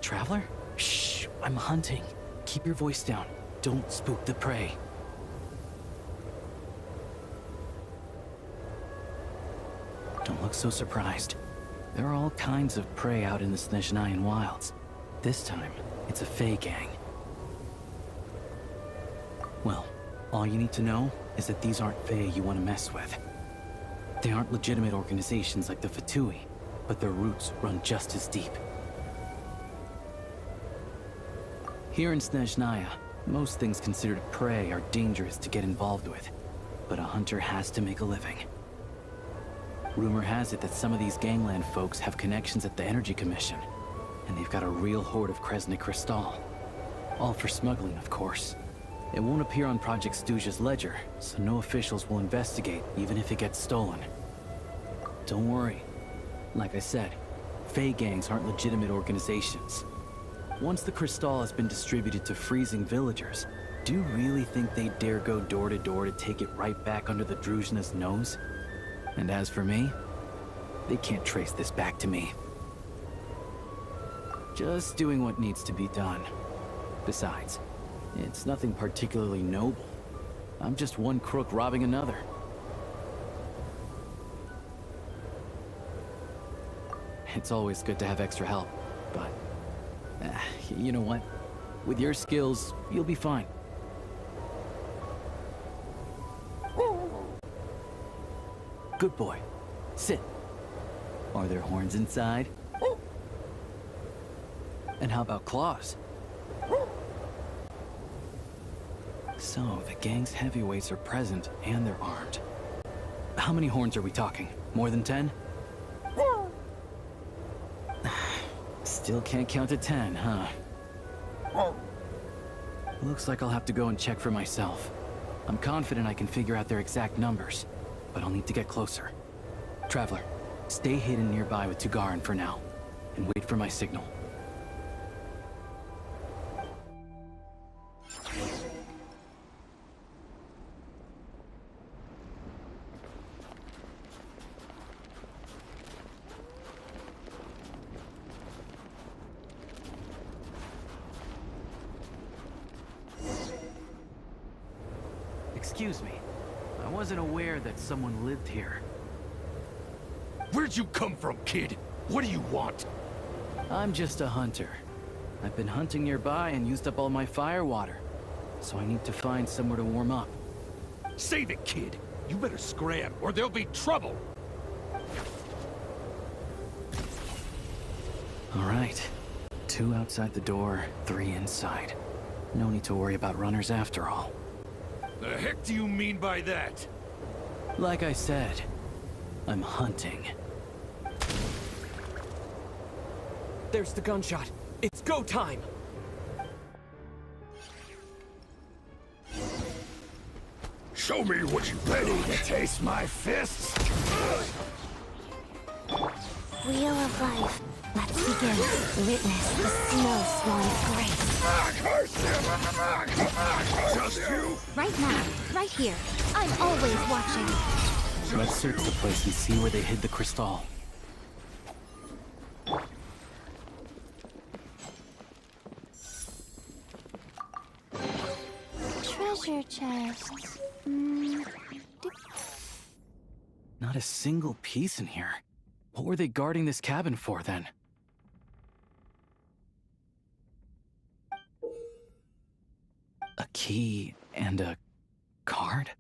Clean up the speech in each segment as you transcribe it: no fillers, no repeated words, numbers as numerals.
Traveler? Shh, I'm hunting. Keep your voice down. Don't spook the prey. Don't look so surprised. There are all kinds of prey out in the Snezhnayan wilds. This time, it's a Fey gang. Well, all you need to know is that these aren't Fey you want to mess with. They aren't legitimate organizations like the Fatui, but their roots run just as deep. Here in Snezhnaya, most things considered prey are dangerous to get involved with, but a hunter has to make a living. Rumor has it that some of these gangland folks have connections at the Energy Commission, and they've got a real hoard of Kresnik Crystal. All for smuggling, of course. It won't appear on Project Stooge's ledger, so no officials will investigate, even if it gets stolen. Don't worry. Like I said, Fey gangs aren't legitimate organizations. Once the crystal has been distributed to freezing villagers, do you really think they'd dare go door to door to take it right back under the Druzhna's nose? And as for me, they can't trace this back to me. Just doing what needs to be done. Besides, it's nothing particularly noble. I'm just one crook robbing another. It's always good to have extra help, but... you know what? With your skills, you'll be fine. Good boy. Sit. Are there horns inside? And how about claws? So, the gang's heavyweights are present and they're armed. How many horns are we talking? More than 10? Still can't count to 10, huh? Looks like I'll have to go and check for myself. I'm confident I can figure out their exact numbers, but I'll need to get closer. Traveler, stay hidden nearby with Tugarin for now, and wait for my signal. Excuse me. I wasn't aware that someone lived here. Where'd you come from, kid? What do you want? I'm just a hunter. I've been hunting nearby and used up all my fire water, so I need to find somewhere to warm up. Save it, kid. You better scram, or there'll be trouble. All right. 2 outside the door, 3 inside. No need to worry about runners after all. The heck do you mean by that? Like I said, I'm hunting. There's the gunshot. It's go time! Show me what you ready to taste my fists? Wheel of life. Let's begin. Witness the snow swan's grace. Curse him! Just you? Right now, right here. I'm always watching. Let's search the place and see where they hid the crystal. Treasure chests. Not a single piece in here. What were they guarding this cabin for, then? A key and a card?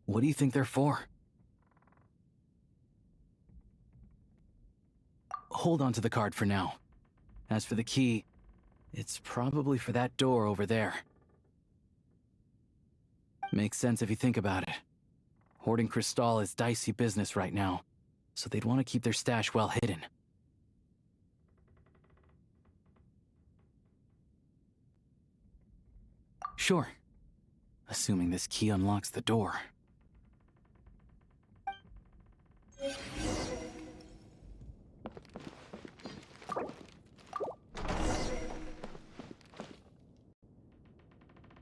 What do you think they're for? Hold on to the card for now. As for the key, it's probably for that door over there. Makes sense if you think about it. Hoarding crystal is dicey business right now, so they'd want to keep their stash well hidden. Sure. Assuming this key unlocks the door.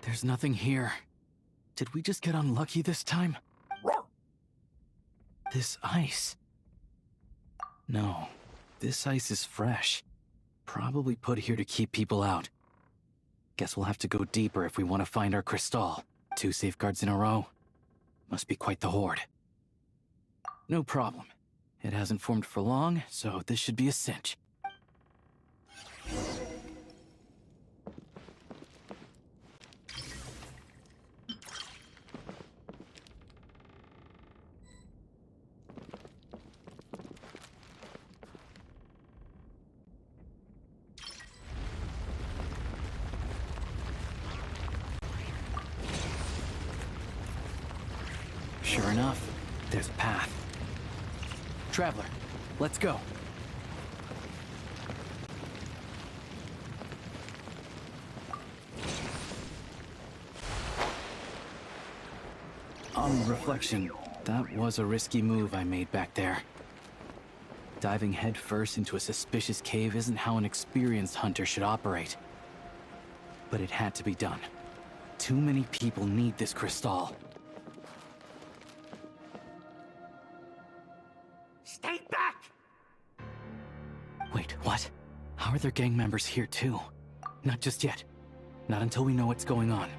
There's nothing here. Did we just get unlucky this time? This ice. No, this ice is fresh. Probably put here to keep people out. Guess we'll have to go deeper if we want to find our crystal. 2 safeguards in a row. Must be quite the horde. No problem. It hasn't formed for long, so this should be a cinch. Sure enough, there's a path. Traveler, let's go. On reflection, that was a risky move I made back there. Diving headfirst into a suspicious cave isn't how an experienced hunter should operate. But it had to be done. Too many people need this crystal. Stay back! Wait, what? How are their gang members here too? Not just yet. Not until we know what's going on.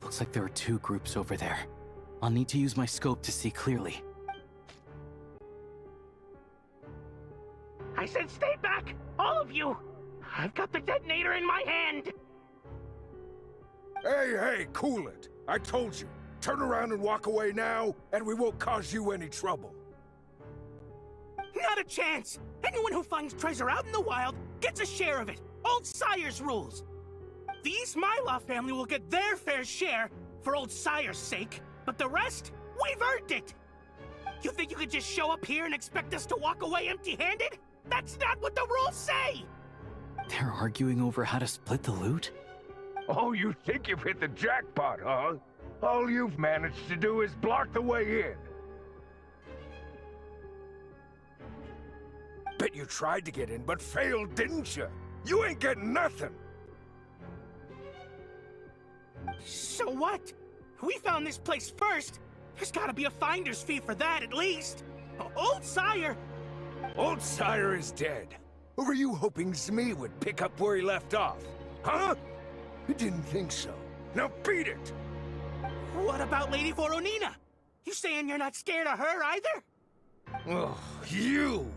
Looks like there are 2 groups over there. I'll need to use my scope to see clearly. I said stay back! All of you! I've got the detonator in my hand! Hey, cool it. I told you. Turn around and walk away now, and we won't cause you any trouble. Not a chance! Anyone who finds treasure out in the wild gets a share of it. Old Sire's rules. The East Myla family will get their fair share for Old Sire's sake, but the rest, we've earned it! You think you could just show up here and expect us to walk away empty-handed? That's not what the rules say! They're arguing over how to split the loot? Oh, you think you've hit the jackpot, huh? All you've managed to do is block the way in. Bet you tried to get in, but failed, didn't you? You ain't getting nothing! So what? We found this place first. There's gotta be a finder's fee for that, at least. Old Sire! Old Sire is dead. Or were you hoping Zmi would pick up where he left off? Huh? You didn't think so. Now beat it! What about Lady Voronina? You saying you're not scared of her either? Oh, you!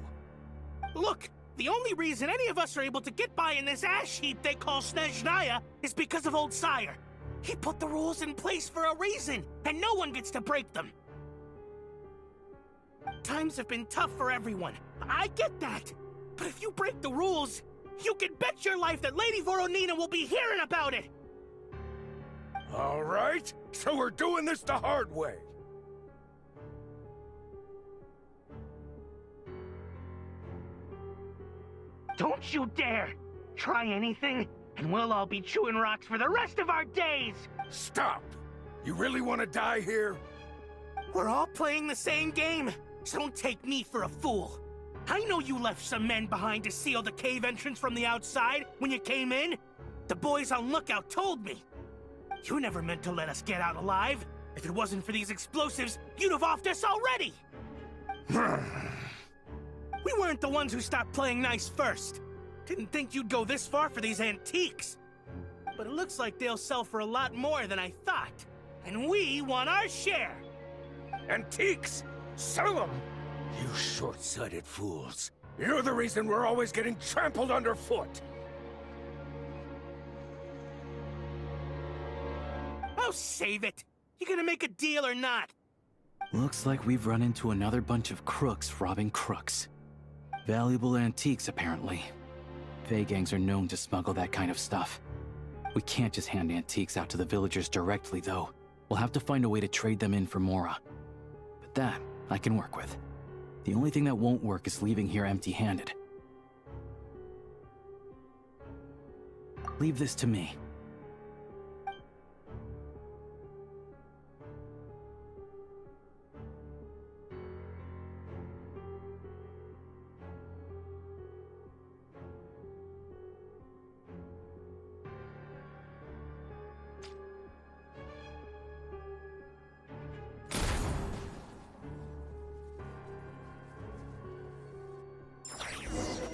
Look, the only reason any of us are able to get by in this ash heap they call snezhnaya is because of Old Sire. He put the rules in place for a reason, and no one gets to break them. Times have been tough for everyone. I get that. But if you break the rules, you can bet your life that Lady Voronina will be hearing about it. All right, so we're doing this the hard way. Don't you dare! Try anything, and we'll all be chewing rocks for the rest of our days! Stop! You really want to die here? We're all playing the same game, so don't take me for a fool. I know you left some men behind to seal the cave entrance from the outside when you came in. The boys on lookout told me. You never meant to let us get out alive. If it wasn't for these explosives, you'd have offed us already! We weren't the ones who stopped playing nice first. Didn't think you'd go this far for these antiques. But it looks like they'll sell for a lot more than I thought. And we want our share! Antiques? Sell them! You short-sighted fools. You're the reason we're always getting trampled underfoot! Oh, save it! You gonna make a deal or not? Looks like we've run into another bunch of crooks robbing crooks. Valuable antiques, apparently. Fey gangs are known to smuggle that kind of stuff. We can't just hand antiques out to the villagers directly, though. We'll have to find a way to trade them in for Mora. But that, I can work with. The only thing that won't work is leaving here empty-handed. Leave this to me.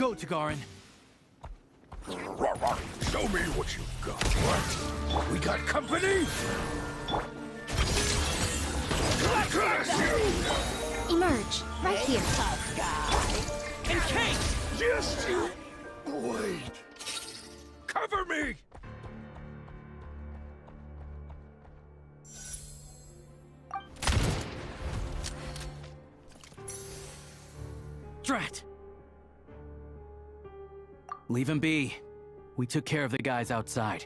Go, Tagarin. Show me what you've got. What? We got company? Curse you! Emerge, right here. Tough guy. Encase! Just you wait. Cover me! Drat! Leave him be. We took care of the guys outside.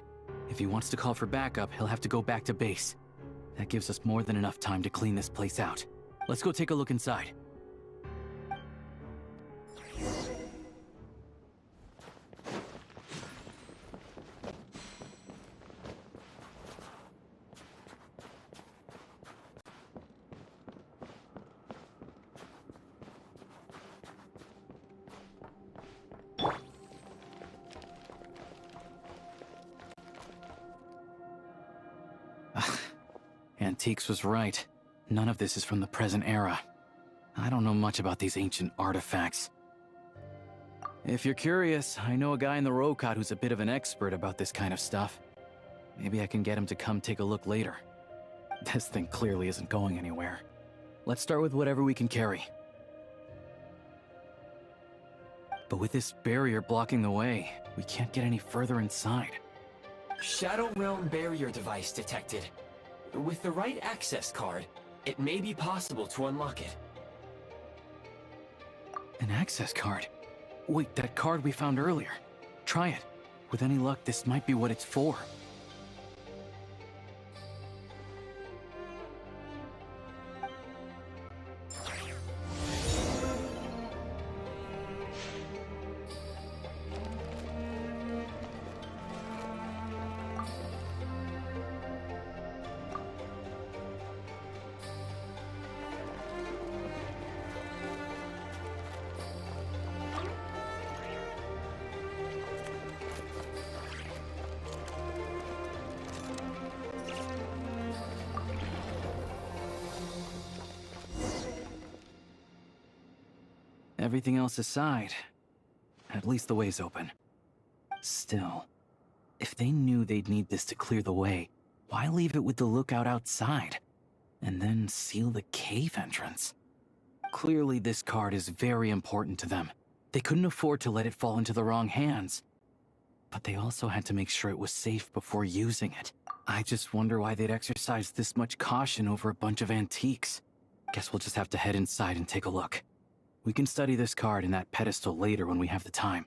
If he wants to call for backup, he'll have to go back to base. That gives us more than enough time to clean this place out. Let's go take a look inside. Antiques was right. None of this is from the present era. I don't know much about these ancient artifacts. If you're curious, I know a guy in the Rokot who's a bit of an expert about this kind of stuff. Maybe I can get him to come take a look later. This thing clearly isn't going anywhere. Let's start with whatever we can carry. But with this barrier blocking the way, we can't get any further inside. Shadow Realm barrier device detected. With the right access card, it may be possible to unlock it. An access card? Wait, that card we found earlier. Try it. With any luck, this might be what it's for. Everything else aside, at least the way's open. Still, if they knew they'd need this to clear the way, why leave it with the lookout outside? And then seal the cave entrance? Clearly this card is very important to them. They couldn't afford to let it fall into the wrong hands. But they also had to make sure it was safe before using it. I just wonder why they'd exercise this much caution over a bunch of antiques. Guess we'll just have to head inside and take a look. We can study this card and that pedestal later when we have the time.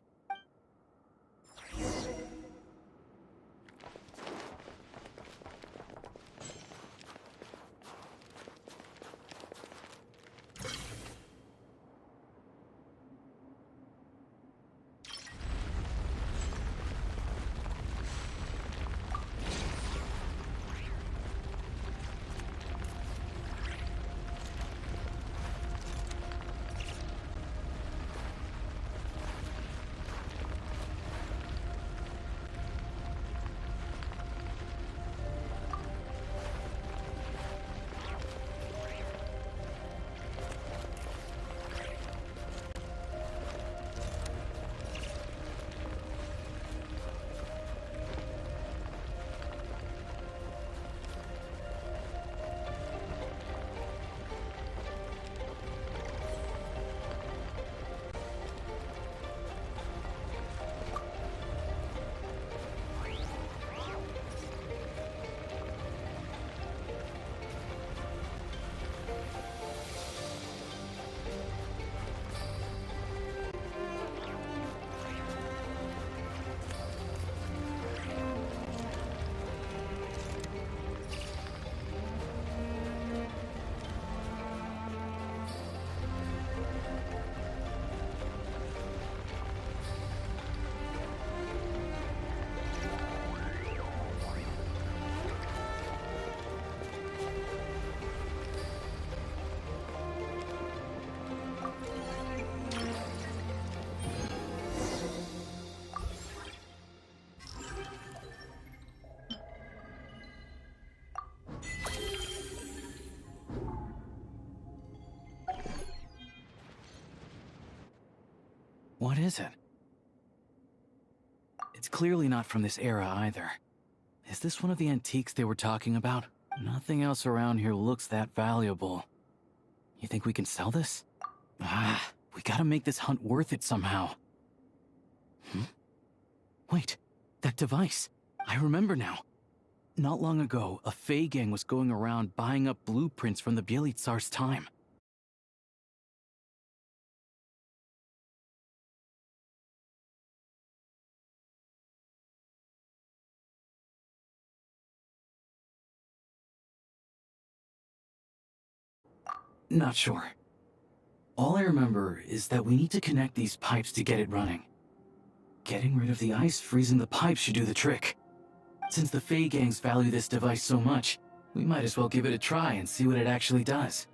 What is it? It's clearly not from this era either. Is this one of the antiques they were talking about? Nothing else around here looks that valuable. You think we can sell this? We gotta make this hunt worth it somehow. Wait, that device. I remember now. Not long ago, a Fey gang was going around buying up blueprints from the Bielitsar's time. Not sure. All I remember is that we need to connect these pipes to get it running. Getting rid of the ice freezing the pipes should do the trick. Since the Fey gangs value this device so much, we might as well give it a try and see what it actually does.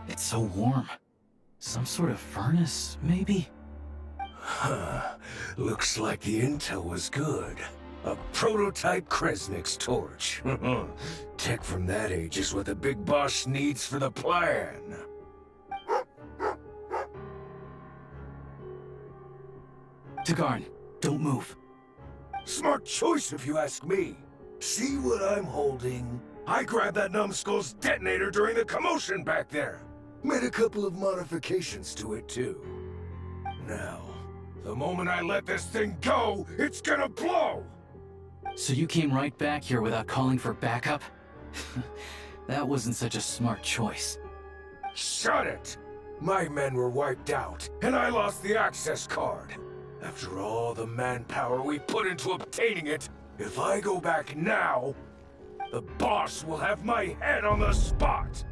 It's so warm. Some sort of furnace, maybe? Huh. Looks like the intel was good. A prototype Kresnik's torch. Tech from that age is what the big boss needs for the plan. Tagarin, don't move. Smart choice if you ask me. See what I'm holding? I grabbed that numbskull's detonator during the commotion back there. Made a couple of modifications to it too. Now, the moment I let this thing go, it's gonna blow! So you came right back here without calling for backup? That wasn't such a smart choice. Shut it! My men were wiped out, and I lost the access card. After all the manpower we put into obtaining it, if I go back now, the boss will have my head on the spot!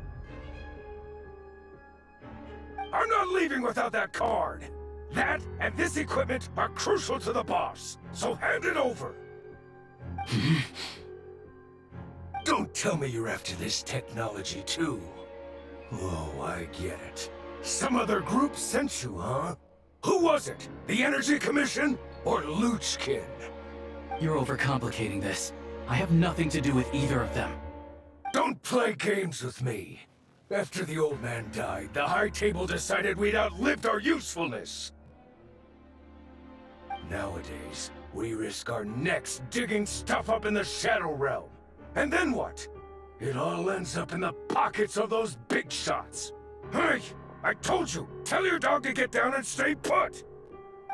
I'm not leaving without that card! That and this equipment are crucial to the boss, so hand it over! Don't tell me you're after this technology too. Oh, I get it. Some other group sent you, huh? Who was it? The Energy Commission or Luchkin? You're overcomplicating this. I have nothing to do with either of them. Don't play games with me. After the old man died, the High Table decided we'd outlived our usefulness. Nowadays, we risk our necks digging stuff up in the Shadow Realm. And then what? It all ends up in the pockets of those big shots. Hey, I told you, tell your dog to get down and stay put!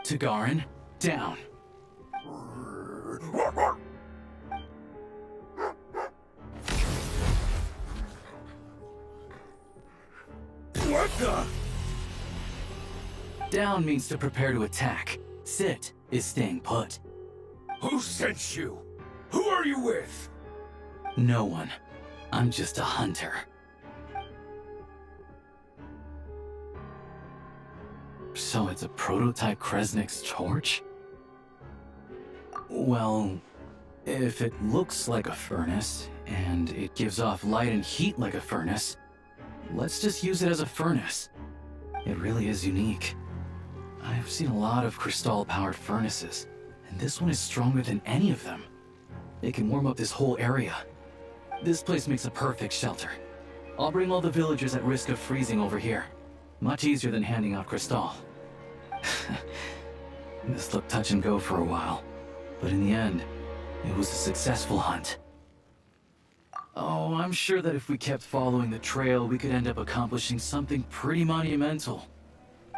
Tagarin, down. What the? Down means to prepare to attack. Sit is staying put. Who sent you? Who are you with? No one. I'm just a hunter. So it's a prototype Kresnik's torch? Well, if it looks like a furnace, and it gives off light and heat like a furnace, let's just use it as a furnace. It really is unique. I've seen a lot of crystal-powered furnaces, and this one is stronger than any of them. It can warm up this whole area. This place makes a perfect shelter. I'll bring all the villagers at risk of freezing over here. Much easier than handing out crystal. This looked touch and go for a while, but in the end, it was a successful hunt. Oh, I'm sure that if we kept following the trail, we could end up accomplishing something pretty monumental.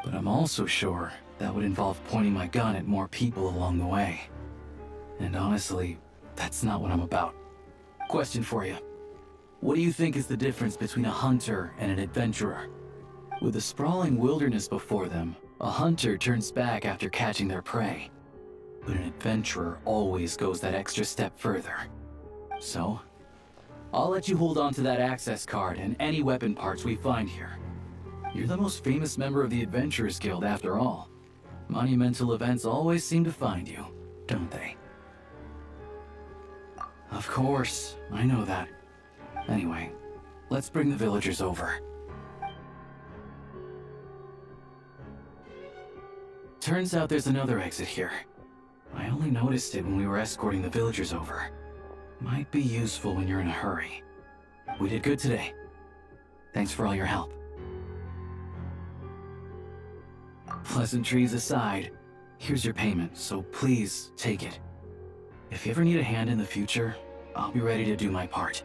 But I'm also sure that would involve pointing my gun at more people along the way. And honestly, that's not what I'm about. Question for you. What do you think is the difference between a hunter and an adventurer? With a sprawling wilderness before them, a hunter turns back after catching their prey. But an adventurer always goes that extra step further. So, I'll let you hold on to that access card and any weapon parts we find here. You're the most famous member of the Adventurers Guild after all. Monumental events always seem to find you, don't they? Of course, I know that. Anyway, let's bring the villagers over. Turns out there's another exit here. I only noticed it when we were escorting the villagers over. Might be useful when you're in a hurry. We did good today. Thanks for all your help. Pleasantries aside, here's your payment, so please take it. If you ever need a hand in the future, I'll be ready to do my part.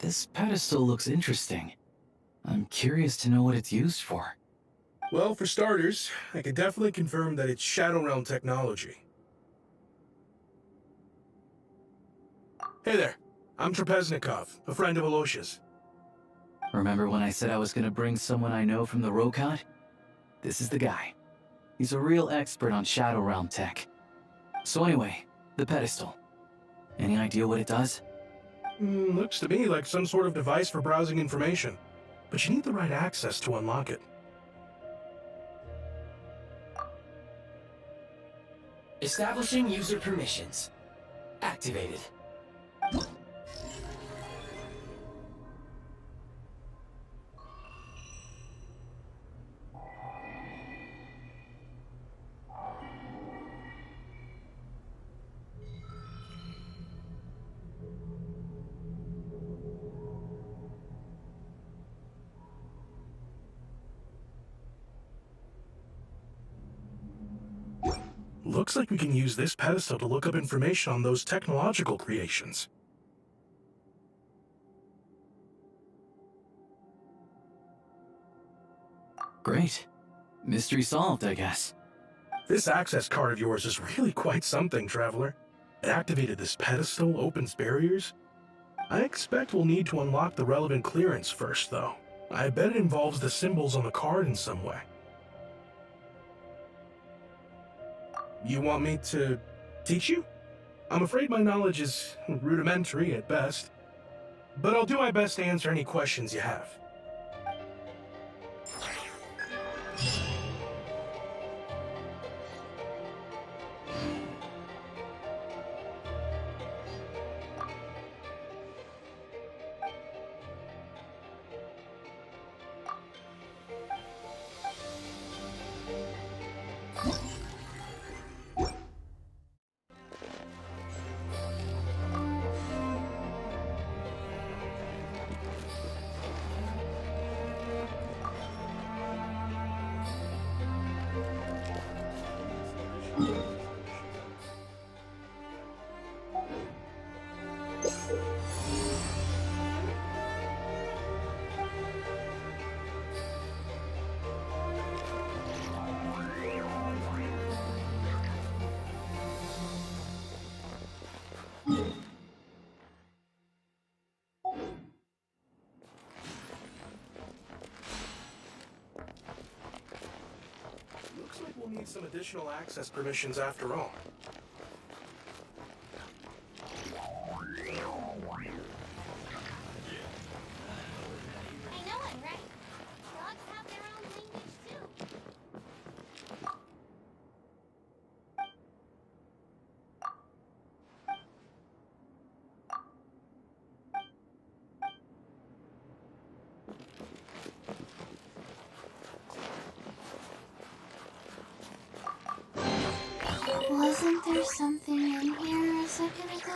This pedestal looks interesting. I'm curious to know what it's used for. Well, for starters, I can definitely confirm that it's Shadow Realm technology. Hey there, I'm Trapeznikov, a friend of Alosha's. Remember when I said I was gonna bring someone I know from the Rokot? This is the guy. He's a real expert on Shadow Realm tech. So anyway, the pedestal. Any idea what it does? Looks to me like some sort of device for browsing information, but you need the right access to unlock it. Establishing user permissions. Activated. Looks like we can use this pedestal to look up information on those technological creations. Great. Mystery solved, I guess. This access card of yours is really quite something, Traveler. It activated this pedestal, opens barriers. I expect we'll need to unlock the relevant clearance first, though. I bet it involves the symbols on the card in some way. You want me to teach you? I'm afraid my knowledge is rudimentary at best, but I'll do my best to answer any questions you have. Looks like we'll need some additional access permissions after all. I know it, right? Dogs have their own language too. Wasn't there something in here a second ago?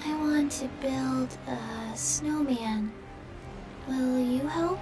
I want to build a snowman. Will you help?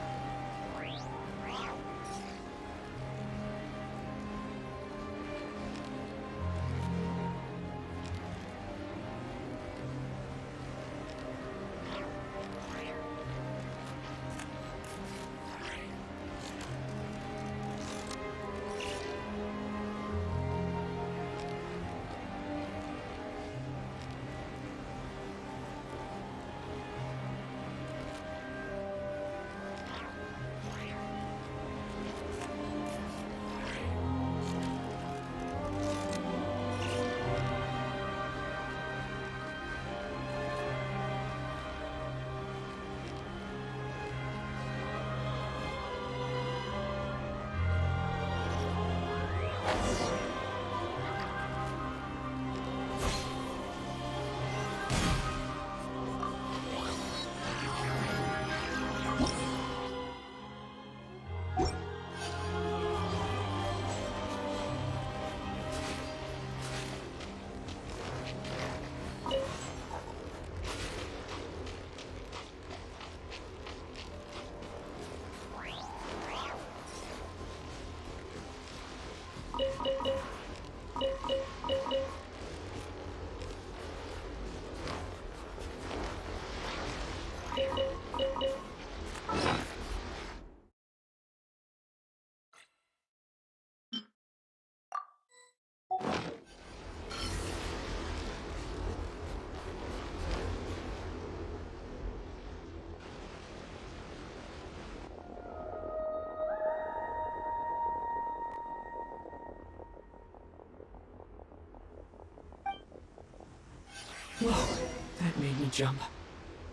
Whoa, that made me jump.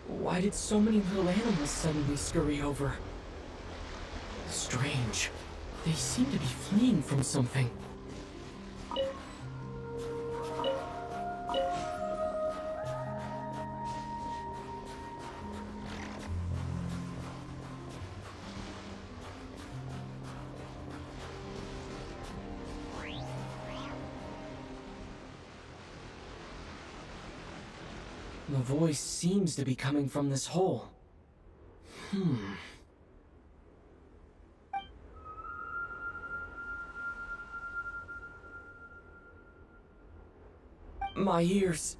Why did so many little animals suddenly scurry over? Strange. They seem to be fleeing from something. The voice seems to be coming from this hole. My ears...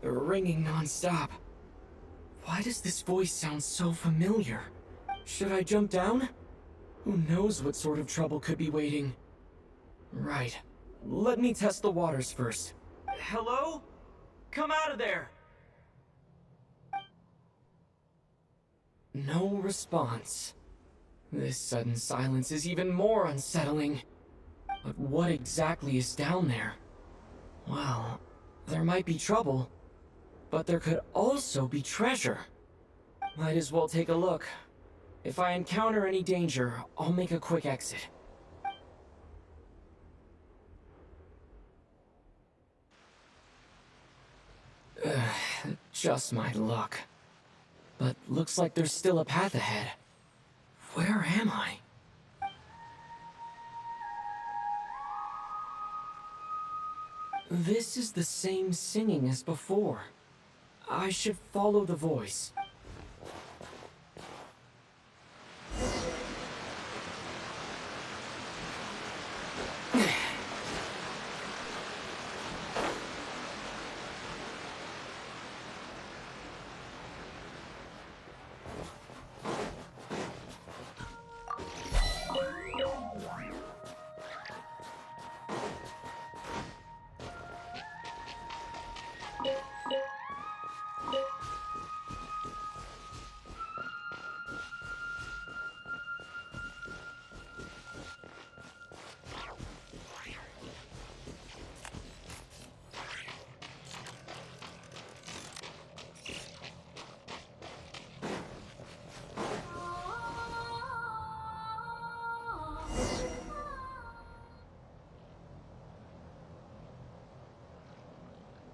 are ringing non-stop. Why does this voice sound so familiar? Should I jump down? Who knows what sort of trouble could be waiting? Right. Let me test the waters first. Hello? Come out of there! No response. This sudden silence is even more unsettling. But what exactly is down there? Well, there might be trouble, but there could also be treasure. Might as well take a look. If I encounter any danger, I'll make a quick exit. Just my luck. But looks like there's still a path ahead. Where am I? This is the same singing as before. I should follow the voice.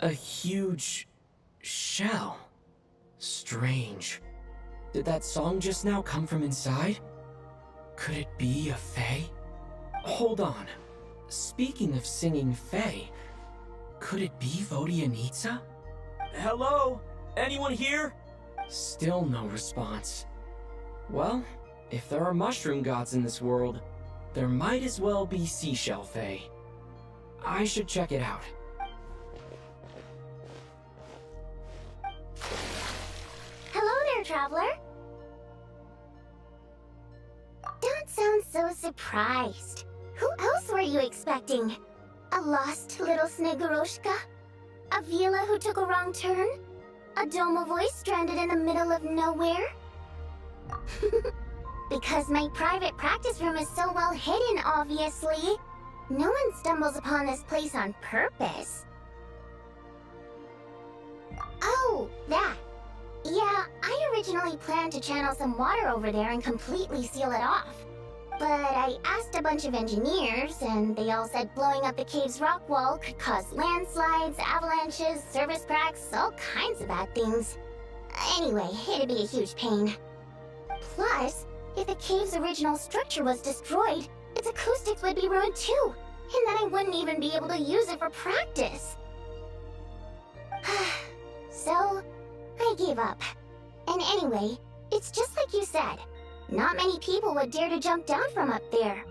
A huge shell. Strange. Did that song just now come from inside? Could it be a fae? Hold on. Speaking of singing fae, could it be Vodianitsa? Hello? Anyone here? Still no response. Well, if there are mushroom gods in this world, there might as well be seashell fae. I should check it out. Traveler? Don't sound so surprised. Who else were you expecting? A lost little Snegoroshka? A Vila who took a wrong turn? A Doma voice stranded in the middle of nowhere? Because my private practice room is so well hidden, obviously. No one stumbles upon this place on purpose. Oh, that. Yeah, I originally planned to channel some water over there and completely seal it off. But I asked a bunch of engineers, and they all said blowing up the cave's rock wall could cause landslides, avalanches, surface cracks, all kinds of bad things. Anyway, it'd be a huge pain. Plus, if the cave's original structure was destroyed, its acoustics would be ruined too, and then I wouldn't even be able to use it for practice. So, I gave up. And anyway, it's just like you said. Not many people would dare to jump down from up there.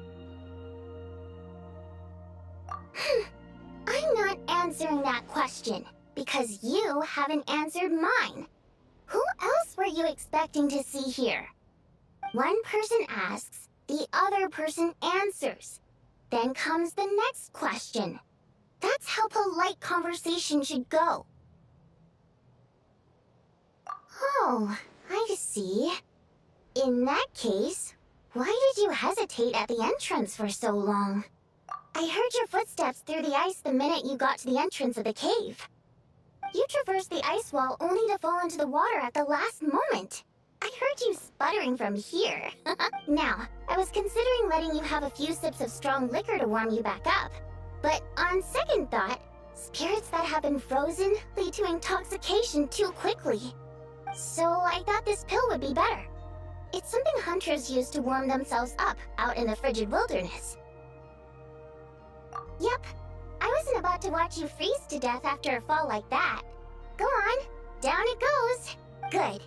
I'm not answering that question, because you haven't answered mine. Who else were you expecting to see here? One person asks, the other person answers. Then comes the next question. That's how polite conversation should go. Oh, I see. In that case, why did you hesitate at the entrance for so long? I heard your footsteps through the ice the minute you got to the entrance of the cave. You traversed the ice wall only to fall into the water at the last moment. I heard you sputtering from here. Now, I was considering letting you have a few sips of strong liquor to warm you back up. But on second thought, spirits that have been frozen lead to intoxication too quickly. So I thought this pill would be better. It's something hunters use to warm themselves up out in the frigid wilderness. Yep, I wasn't about to watch you freeze to death after a fall like that. Go on, down it goes. Good.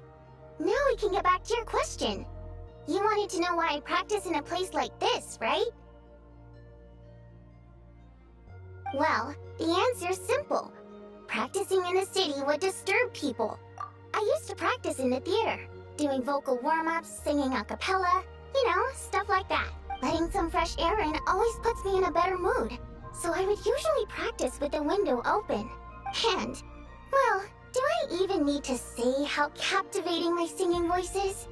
Now we can get back to your question. You wanted to know why I practice in a place like this, right? Well, the answer's simple. Practicing in the city would disturb people. I used to practice in the theater, doing vocal warm-ups, singing a cappella, you know, stuff like that. Letting some fresh air in always puts me in a better mood, so I would usually practice with the window open. And, well, do I even need to say how captivating my singing voice is?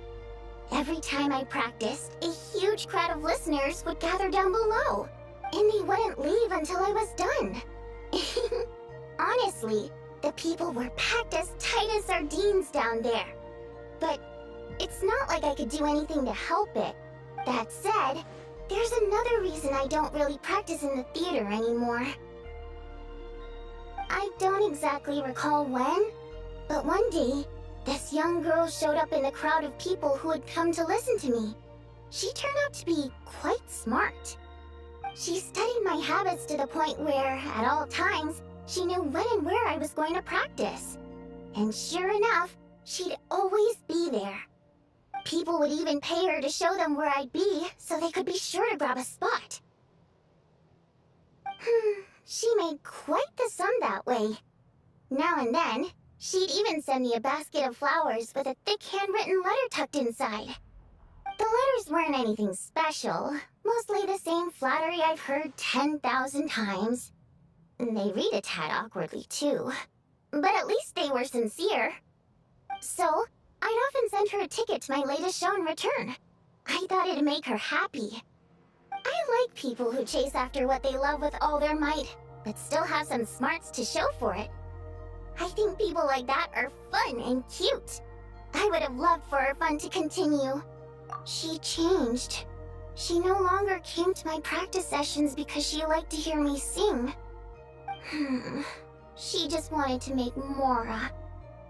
Every time I practiced, a huge crowd of listeners would gather down below, and they wouldn't leave until I was done. Honestly, the people were packed as tight as sardines down there. But it's not like I could do anything to help it. That said, there's another reason I don't really practice in the theater anymore. I don't exactly recall when, but one day, this young girl showed up in the crowd of people who had come to listen to me. She turned out to be quite smart. She studied my habits to the point where, at all times, she knew when and where I was going to practice. And sure enough, she'd always be there. People would even pay her to show them where I'd be, so they could be sure to grab a spot. She made quite the sum that way. Now and then, she'd even send me a basket of flowers with a thick handwritten letter tucked inside. The letters weren't anything special, mostly the same flattery I've heard 10,000 times. They read a tad awkwardly, too. But at least they were sincere. So, I'd often send her a ticket to my latest show in return. I thought it'd make her happy. I like people who chase after what they love with all their might, but still have some smarts to show for it. I think people like that are fun and cute. I would have loved for her fun to continue. She changed. She no longer came to my practice sessions because she liked to hear me sing. She just wanted to make more.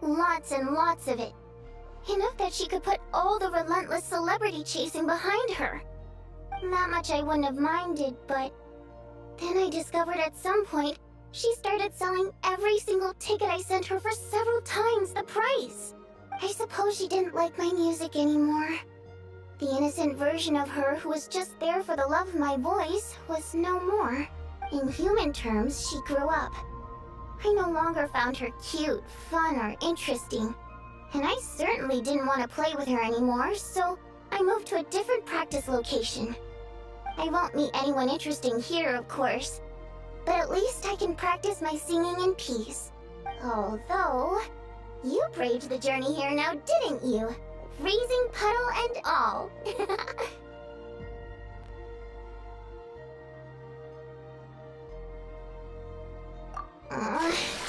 Lots and lots of it. Enough that she could put all the relentless celebrity chasing behind her. That much I wouldn't have minded, but then I discovered at some point she started selling every single ticket I sent her for several times the price. I suppose she didn't like my music anymore. The innocent version of her who was just there for the love of my voice was no more. In human terms, she grew up. I no longer found her cute, fun, or interesting. And I certainly didn't want to play with her anymore, so I moved to a different practice location. I won't meet anyone interesting here, of course. But at least I can practice my singing in peace. Although, you braved the journey here now, didn't you? Freezing puddle and all.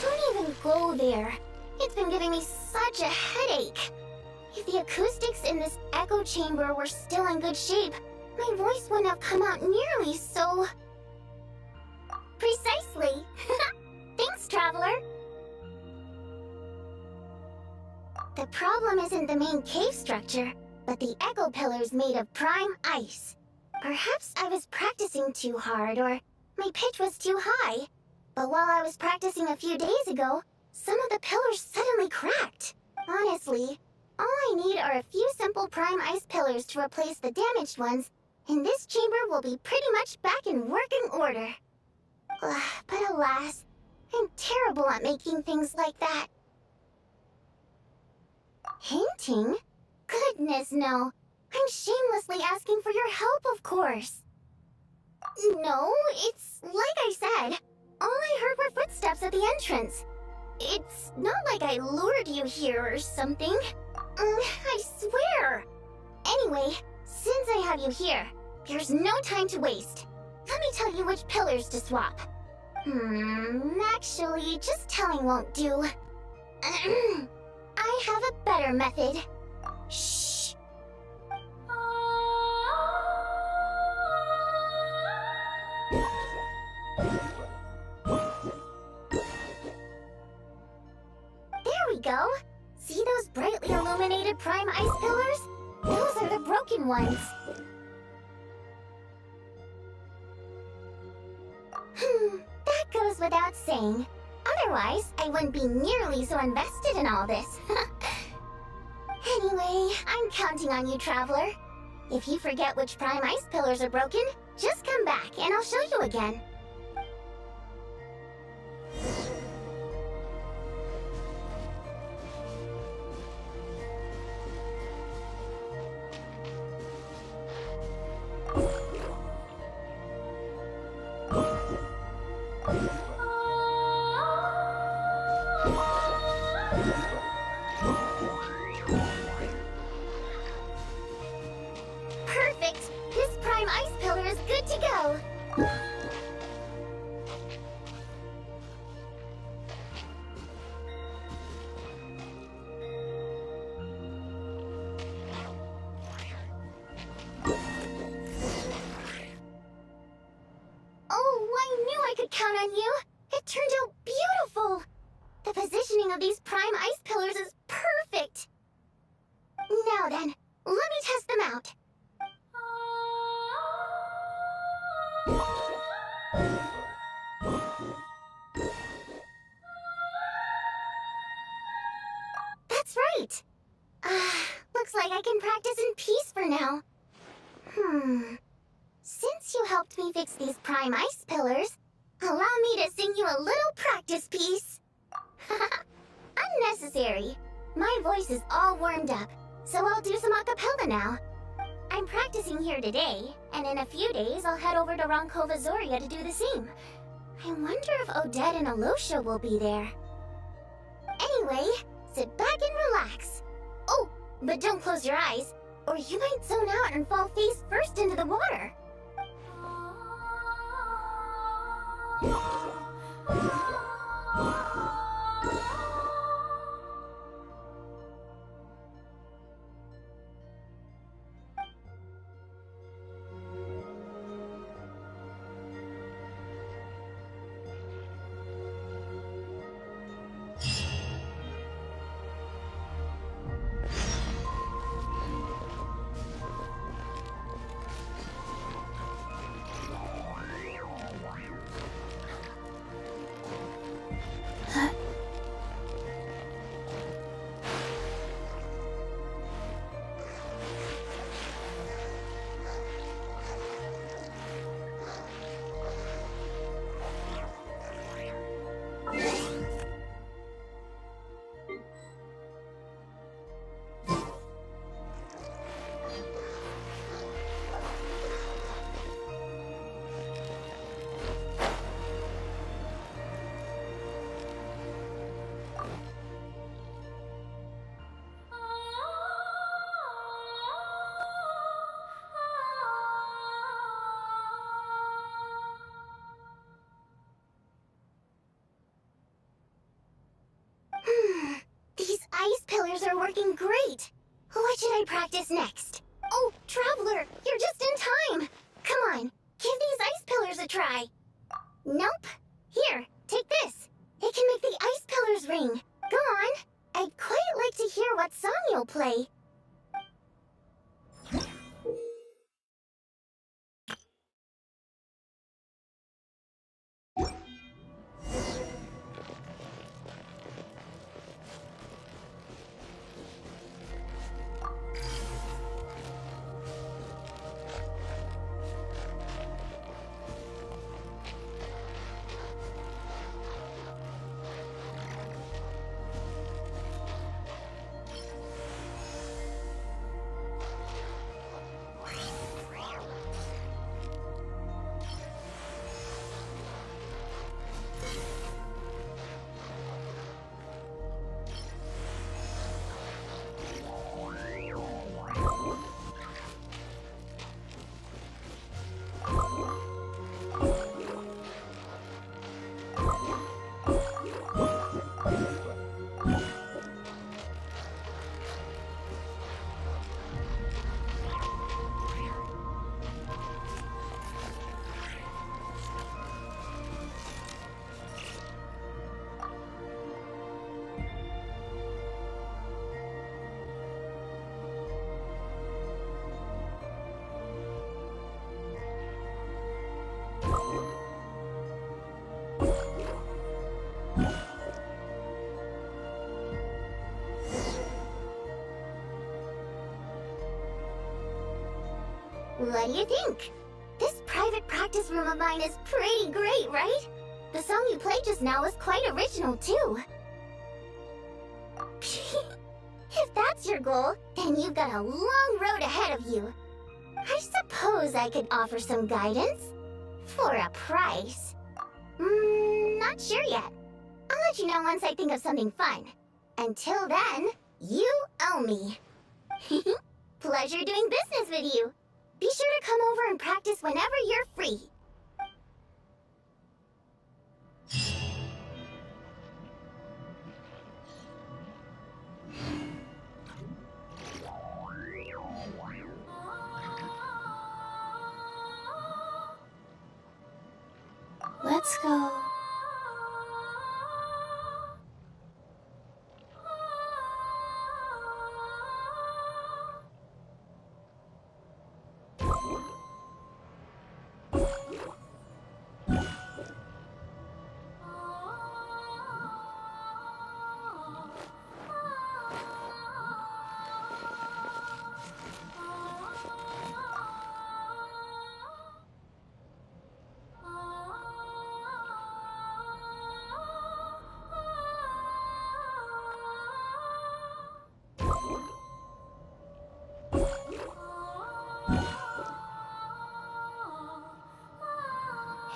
Don't even go there. It's been giving me such a headache. If the acoustics in this echo chamber were still in good shape, my voice wouldn't have come out nearly so... Precisely. Thanks, Traveler. The problem isn't the main cave structure, but the echo pillars made of prime ice. Perhaps I was practicing too hard, or my pitch was too high. But while I was practicing a few days ago, some of the pillars suddenly cracked. Honestly, all I need are a few simple prime ice pillars to replace the damaged ones, and this chamber will be pretty much back in working order. But alas, I'm terrible at making things like that. Hinting? Goodness, no. I'm shamelessly asking for your help, of course. No, it's like I said. All I heard were footsteps at the entrance. It's not like I lured you here or something. I swear. Anyway, since I have you here, there's no time to waste. Let me tell you which pillars to swap. Actually, just telling won't do. I have a better method. Shh. There we go. See those brightly illuminated prime ice pillars? Those are the broken ones. That goes without saying. Otherwise, I wouldn't be nearly so invested in all this. Anyway, I'm counting on you, Traveler. If you forget which prime ice pillars are broken, just come back and I'll show you again. Perfect! This prime ice pillar is good to go! Oh, I knew I could count on you! It turned out beautiful! The positioning of these prime ice pillars is perfect! Now then, let me test them out. That's right! Looks like I can practice in peace for now. Since you helped me fix these prime ice pillars, allow me to sing you a little practice piece. Unnecessary. My voice is all warmed up, so I'll do some a cappella now. I'm practicing here today, and in a few days I'll head over to Ronkova Zoria to do the same. I wonder if Odette and Alosha will be there. Anyway, sit back and relax. Oh, but don't close your eyes, or you might zone out and fall face first into the water. These ice pillars are working great. What should I practice next? Oh, Traveler, you're just in time. Come on, give these ice pillars a try. Nope. Here, take this. It can make the ice pillars ring. Go on. I'd quite like to hear what song you'll play. What do you think? This private practice room of mine is pretty great, right? The song you played just now was quite original, too. If that's your goal, then you've got a long road ahead of you. I suppose I could offer some guidance. For a price. Not sure yet. I'll let you know once I think of something fun. Until then, you owe me. Pleasure doing business with you. Be sure to come over and practice whenever you're free. Let's go.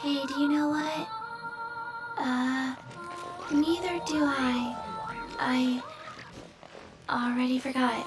Hey, do you know what? Neither do I. I already forgot.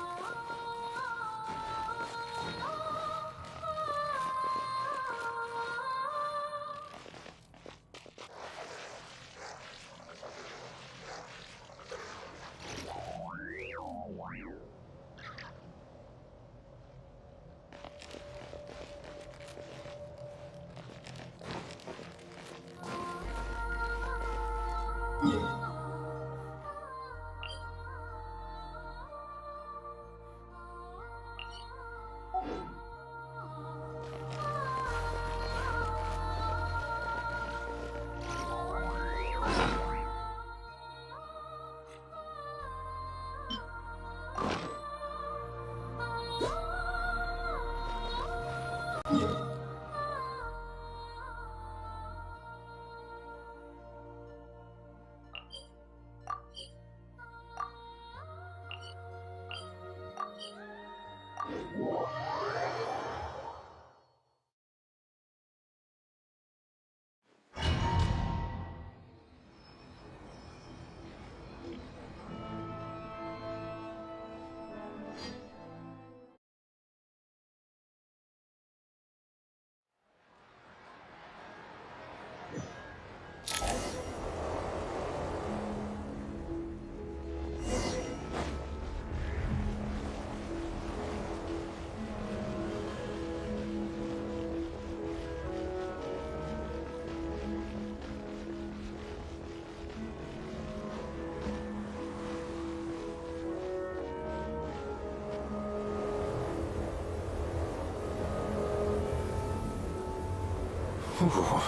Ooh,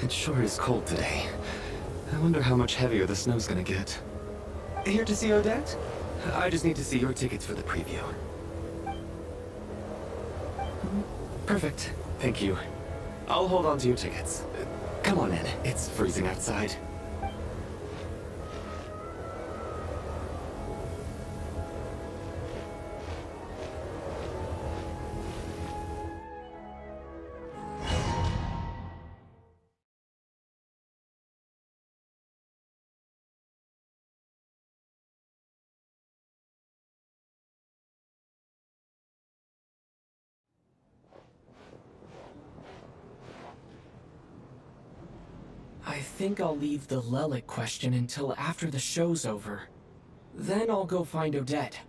it sure is cold today. I wonder how much heavier the snow's gonna get. Here to see Odette? I just need to see your tickets for the preview. Perfect. Thank you. I'll hold on to your tickets. Come on in. It's freezing outside. I think I'll leave the Lelic question until after the show's over. Then I'll go find Odette.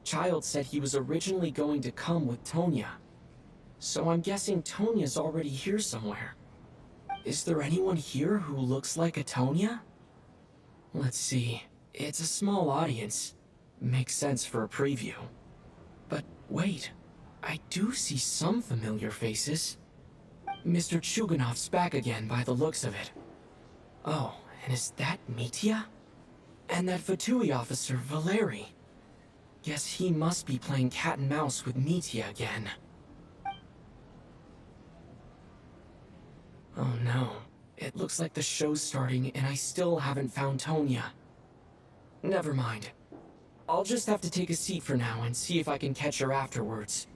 Child said he was originally going to come with Tonya. So I'm guessing Tonya's already here somewhere. Is there anyone here who looks like a Tonya? Let's see. It's a small audience. Makes sense for a preview. But wait, I do see some familiar faces. Mr. Chuganov's back again by the looks of it. Oh, and is that Mitya? And that Fatui officer, Valeri. Guess he must be playing cat and mouse with Mitya again. Oh no. It looks like the show's starting and I still haven't found Tonya. Never mind. I'll just have to take a seat for now and see if I can catch her afterwards.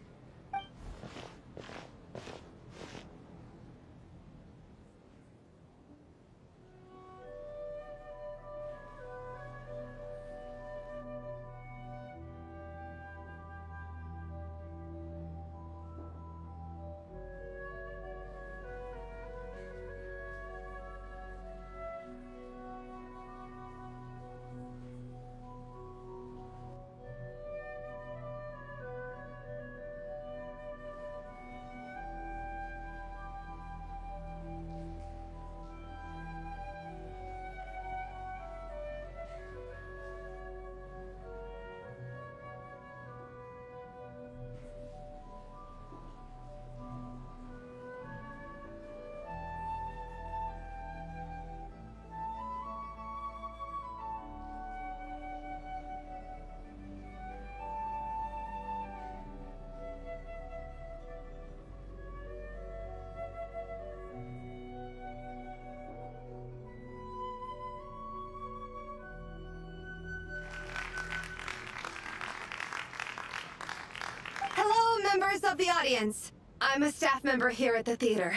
Members of the audience, I'm a staff member here at the theater.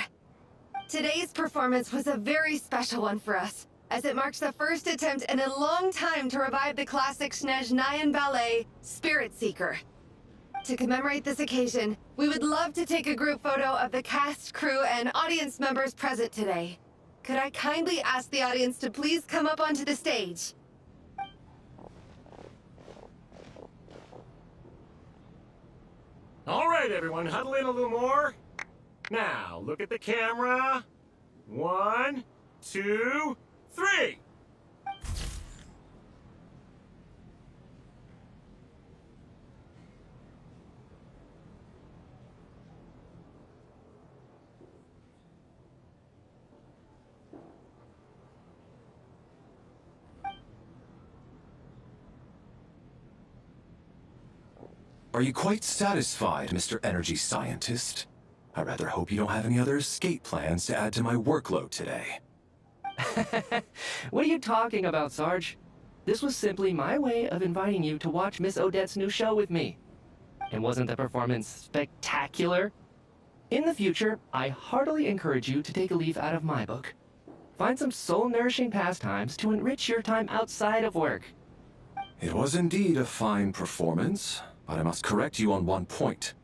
Today's performance was a very special one for us, as it marks the first attempt in a long time to revive the classic snezhnayan ballet, Spirit Seeker. To commemorate this occasion, we would love to take a group photo of the cast, crew, and audience members present today. Could I kindly ask the audience to please come up onto the stage? All right, everyone, huddle in a little more. Now, look at the camera. 1, 2, 3. Are you quite satisfied, Mr. Energy Scientist? I rather hope you don't have any other escape plans to add to my workload today. What are you talking about, Sarge? This was simply my way of inviting you to watch Miss Odette's new show with me. And wasn't the performance spectacular? In the future, I heartily encourage you to take a leaf out of my book. Find some soul-nourishing pastimes to enrich your time outside of work. It was indeed a fine performance. But I must correct you on one point.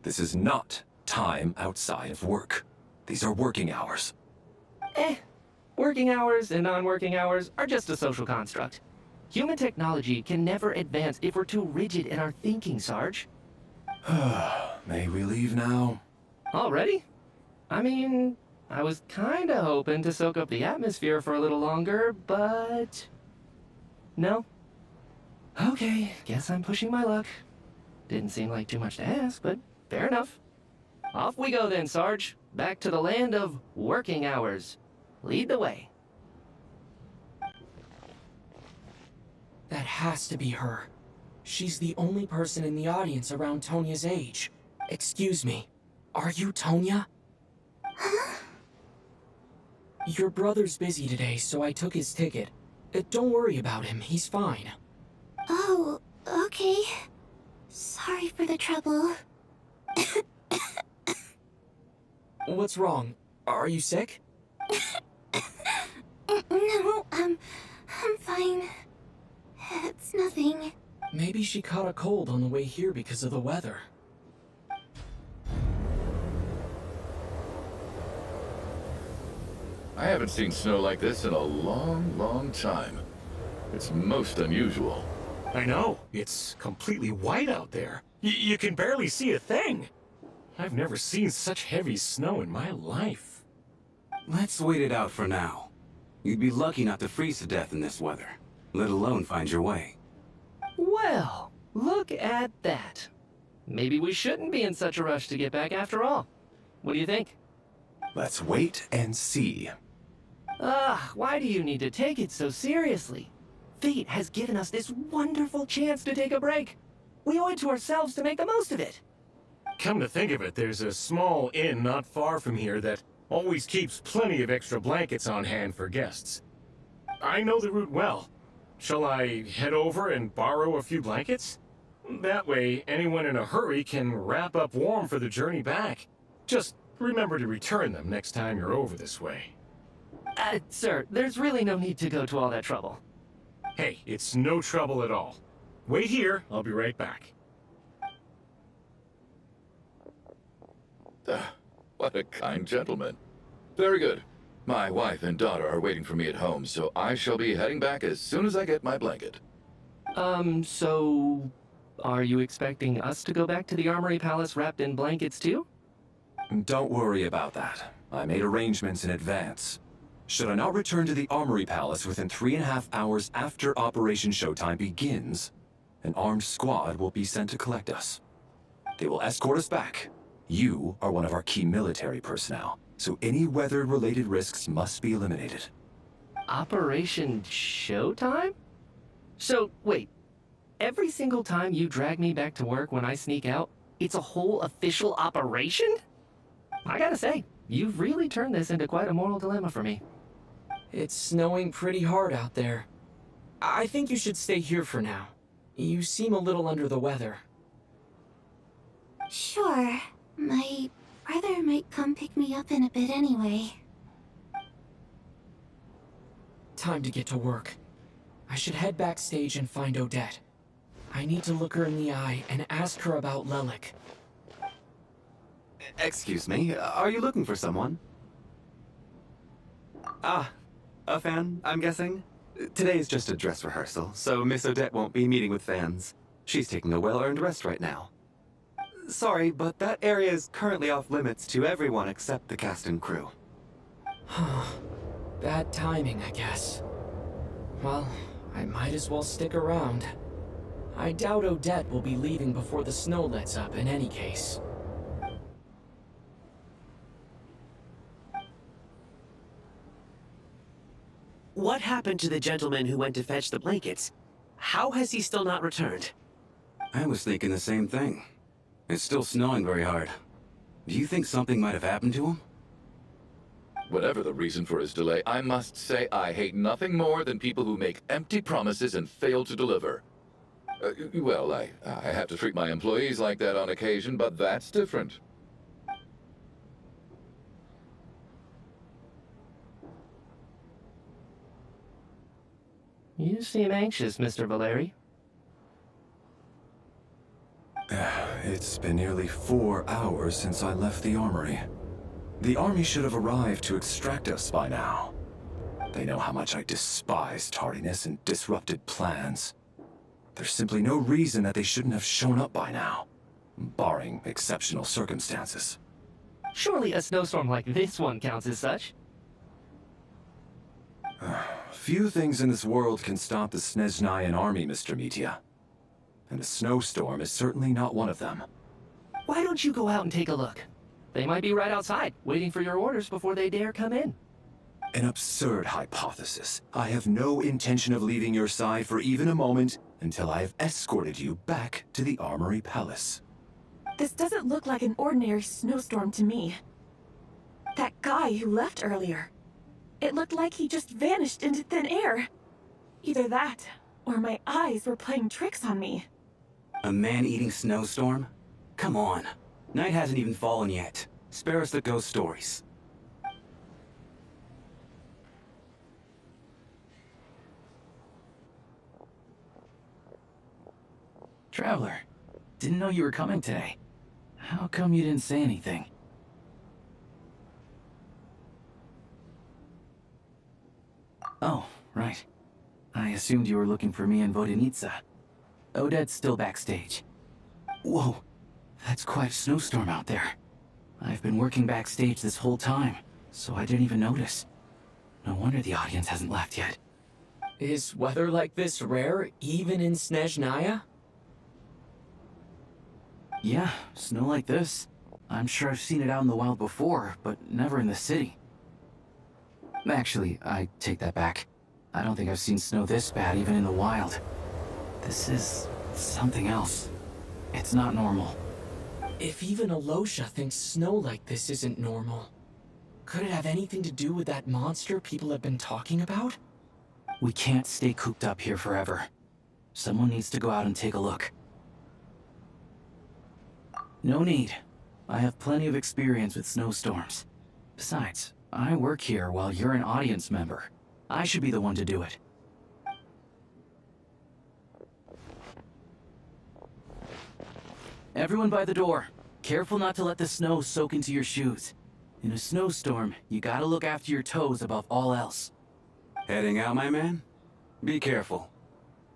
This is not time outside of work. These are working hours. Working hours and non-working hours are just a social construct. Human technology can never advance if we're too rigid in our thinking, Sarge. May we leave now? Already? I mean, I was kinda hoping to soak up the atmosphere for a little longer, but... No? Okay, guess I'm pushing my luck. Didn't seem like too much to ask, but fair enough. Off we go then, Sarge. Back to the land of working hours. Lead the way. That has to be her. She's the only person in the audience around Tonya's age. Excuse me, are you Tonya? Huh? Your brother's busy today, so I took his ticket. Don't worry about him, he's fine. Oh, okay. Sorry for the trouble. What's wrong? Are you sick? No, I'm fine. It's nothing. Maybe she caught a cold on the way here because of the weather. I haven't seen snow like this in a long, long time. It's most unusual. I know. It's completely white out there. You can barely see a thing. I've never seen such heavy snow in my life. Let's wait it out for now. You'd be lucky not to freeze to death in this weather, let alone find your way. Well, look at that. Maybe we shouldn't be in such a rush to get back after all. What do you think? Let's wait and see. Why do you need to take it so seriously? Fate has given us this wonderful chance to take a break. We owe it to ourselves to make the most of it. Come to think of it, there's a small inn not far from here that always keeps plenty of extra blankets on hand for guests. I know the route well. Shall I head over and borrow a few blankets? That way, anyone in a hurry can wrap up warm for the journey back. Just remember to return them next time you're over this way. Sir, there's really no need to go to all that trouble. Hey, it's no trouble at all. Wait here, I'll be right back. What a kind gentleman. Very good. My wife and daughter are waiting for me at home, so I shall be heading back as soon as I get my blanket. So... are you expecting us to go back to the Armory Palace wrapped in blankets too? Don't worry about that. I made arrangements in advance. Should I not return to the Armory Palace within 3.5 hours after Operation Showtime begins, an armed squad will be sent to collect us. They will escort us back. You are one of our key military personnel, so any weather-related risks must be eliminated. Operation Showtime? So, wait. Every single time you drag me back to work when I sneak out, it's a whole official operation? I gotta say, you've really turned this into quite a moral dilemma for me. It's snowing pretty hard out there. I think you should stay here for now. You seem a little under the weather. Sure. My brother might come pick me up in a bit anyway. Time to get to work. I should head backstage and find Odette. I need to look her in the eye and ask her about Lelik. Excuse me, are you looking for someone? Ah, a fan, I'm guessing? Today's just a dress rehearsal, so Miss Odette won't be meeting with fans. She's taking a well-earned rest right now. Sorry, but that area is currently off limits to everyone except the cast and crew. Bad timing, I guess. Well, I might as well stick around. I doubt Odette will be leaving before the snow lets up in any case. What happened to the gentleman who went to fetch the blankets? How has he still not returned? I was thinking the same thing. It's still snowing very hard. Do you think something might have happened to him? Whatever the reason for his delay, I must say I hate nothing more than people who make empty promises and fail to deliver. Well, I have to treat my employees like that on occasion, but that's different. You seem anxious, Mr. Valeri. It's been nearly 4 hours since I left the armory. The army should have arrived to extract us by now. They know how much I despise tardiness and disrupted plans. There's simply no reason that they shouldn't have shown up by now, barring exceptional circumstances. Surely a snowstorm like this one counts as such. Few things in this world can stop the Snezhnayan army, Mr. Mitya. And a snowstorm is certainly not one of them. Why don't you go out and take a look? They might be right outside, waiting for your orders before they dare come in. An absurd hypothesis. I have no intention of leaving your side for even a moment until I have escorted you back to the Armory Palace. This doesn't look like an ordinary snowstorm to me. That guy who left earlier. It looked like he just vanished into thin air. Either that, or my eyes were playing tricks on me. A man-eating snowstorm? Come on. Night hasn't even fallen yet. Spare us the ghost stories. Traveler, didn't know you were coming today. How come you didn't say anything? Oh, right. I assumed you were looking for me in Vodenitsa. Odette's still backstage. Whoa, that's quite a snowstorm out there. I've been working backstage this whole time, so I didn't even notice. No wonder the audience hasn't left yet. Is weather like this rare, even in Snezhnaya? Yeah, snow like this. I'm sure I've seen it out in the wild before, but never in the city. Actually, I take that back. I don't think I've seen snow this bad even in the wild. This is something else. It's not normal. If even Alosha thinks snow like this isn't normal, could it have anything to do with that monster people have been talking about? We can't stay cooped up here forever. Someone needs to go out and take a look. No need. I have plenty of experience with snowstorms. Besides, I work here while you're an audience member. I should be the one to do it. Everyone by the door. Careful not to let the snow soak into your shoes. In a snowstorm, you gotta look after your toes above all else. Heading out, my man? Be careful.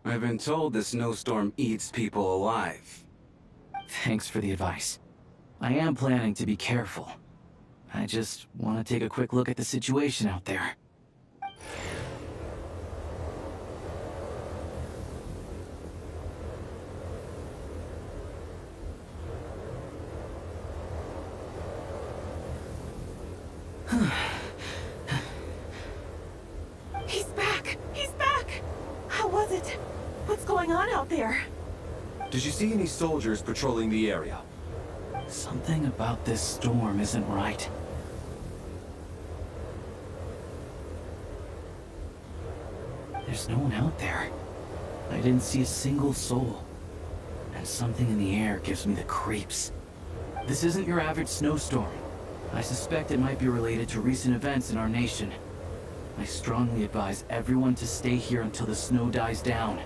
I've been told the snowstorm eats people alive. Thanks for the advice. I am planning to be careful. I just want to take a quick look at the situation out there. He's back! He's back! How was it? What's going on out there? Did you see any soldiers patrolling the area? Something about this storm isn't right. There's no one out there. I didn't see a single soul. And something in the air gives me the creeps. This isn't your average snowstorm. I suspect it might be related to recent events in our nation. I strongly advise everyone to stay here until the snow dies down.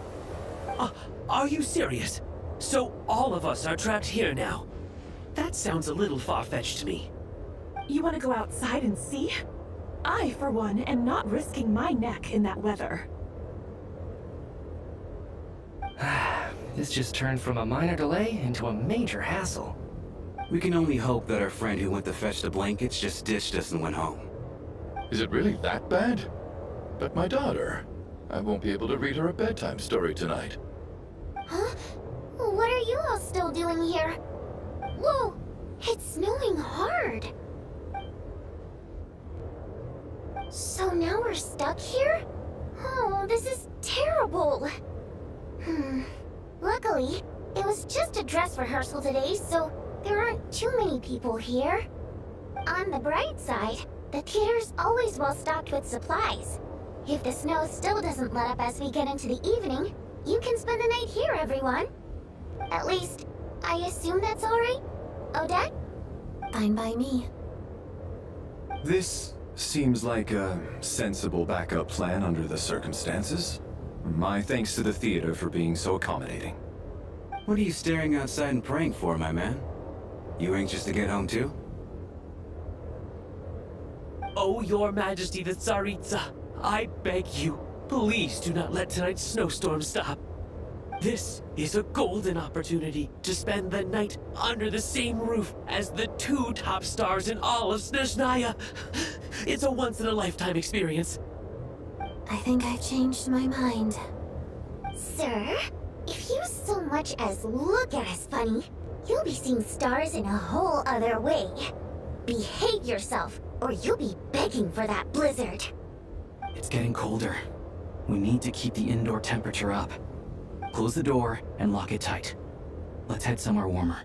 Are you serious? So all of us are trapped here now? That sounds a little far-fetched to me. You want to go outside and see? I, for one, am not risking my neck in that weather. This just turned from a minor delay into a major hassle. We can only hope that our friend who went to fetch the blankets just ditched us and went home. Is it really that bad? But my daughter, I won't be able to read her a bedtime story tonight. Huh? What are you all still doing here? Whoa! It's snowing hard! So now we're stuck here? Oh, this is terrible! Luckily, it was just a dress rehearsal today, so there aren't too many people here. On the bright side, the theater's always well stocked with supplies. If the snow still doesn't let up as we get into the evening, you can spend the night here, everyone. At least, I assume that's alright? Odette? Fine by me. This seems like a sensible backup plan under the circumstances. My thanks to the theater for being so accommodating. What are you staring outside and praying for, my man? You anxious to get home too? Oh, Your Majesty the Tsaritsa, I beg you, please do not let tonight's snowstorm stop. This is a golden opportunity to spend the night under the same roof as the two top stars in all of Snezhnaya. It's a once-in-a-lifetime experience. I think I've changed my mind. Sir, if you so much as look at us funny, you'll be seeing stars in a whole other way. Behave yourself, or you'll be begging for that blizzard. It's getting colder. We need to keep the indoor temperature up. Close the door and lock it tight. Let's head somewhere warmer.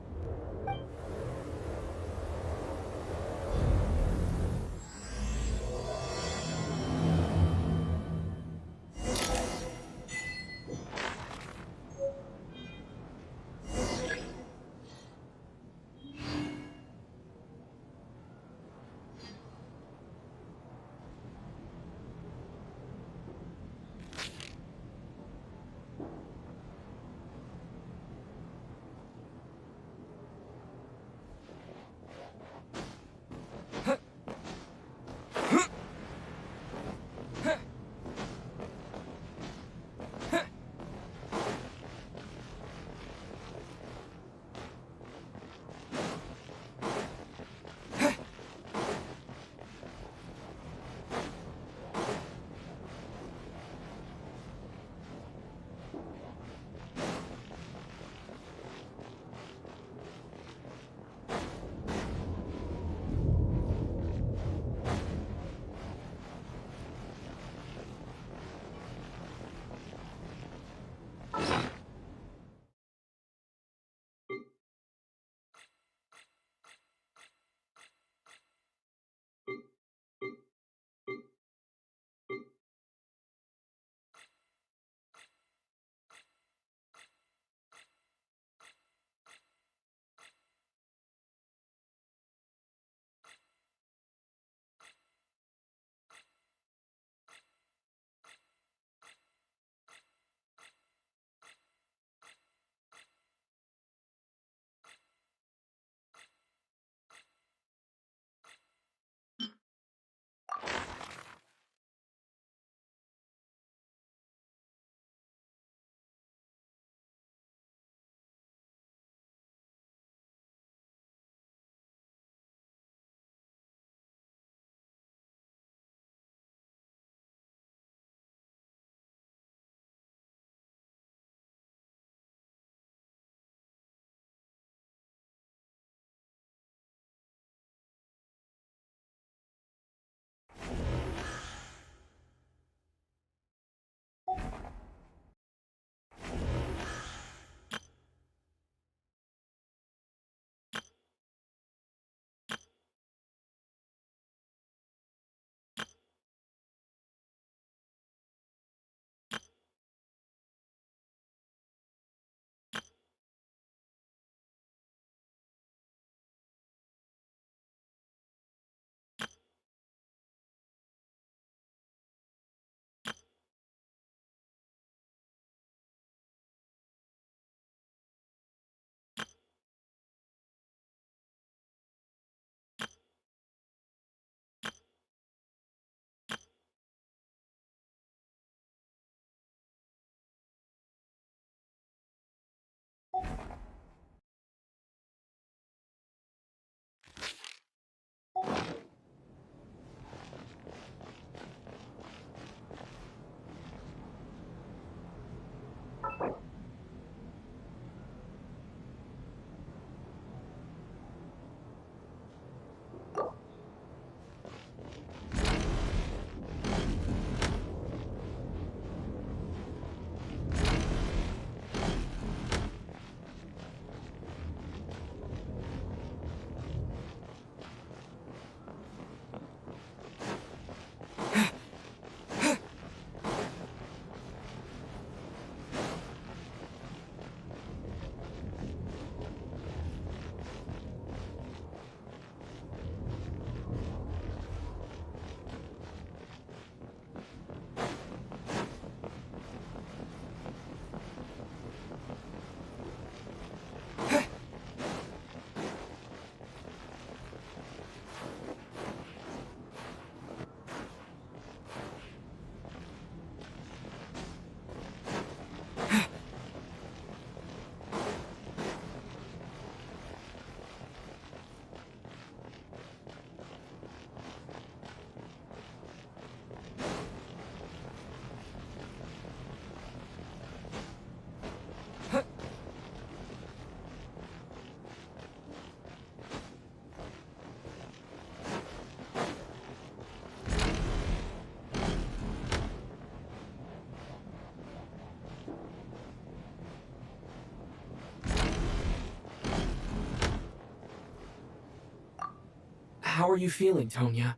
How are you feeling, Tonya?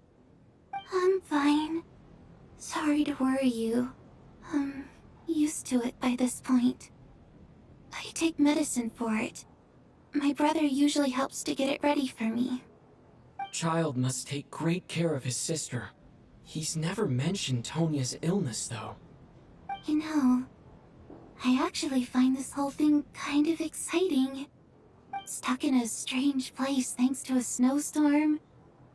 I'm fine. Sorry to worry you. I'm used to it by this point. I take medicine for it. My brother usually helps to get it ready for me. Child must take great care of his sister. He's never mentioned Tonya's illness, though. You know, I actually find this whole thing kind of exciting. Stuck in a strange place thanks to a snowstorm.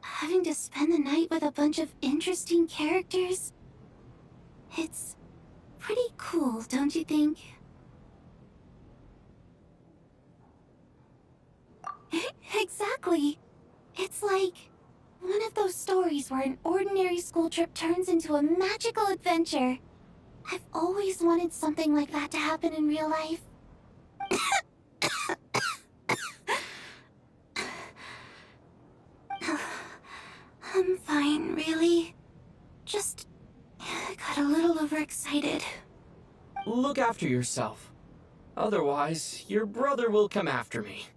Having to spend the night with a bunch of interesting characters. It's pretty cool, don't you think? Exactly. It's like one of those stories where an ordinary school trip turns into a magical adventure. I've always wanted something like that to happen in real life. I'm fine, really. Just got a little overexcited. Look after yourself. Otherwise, your brother will come after me.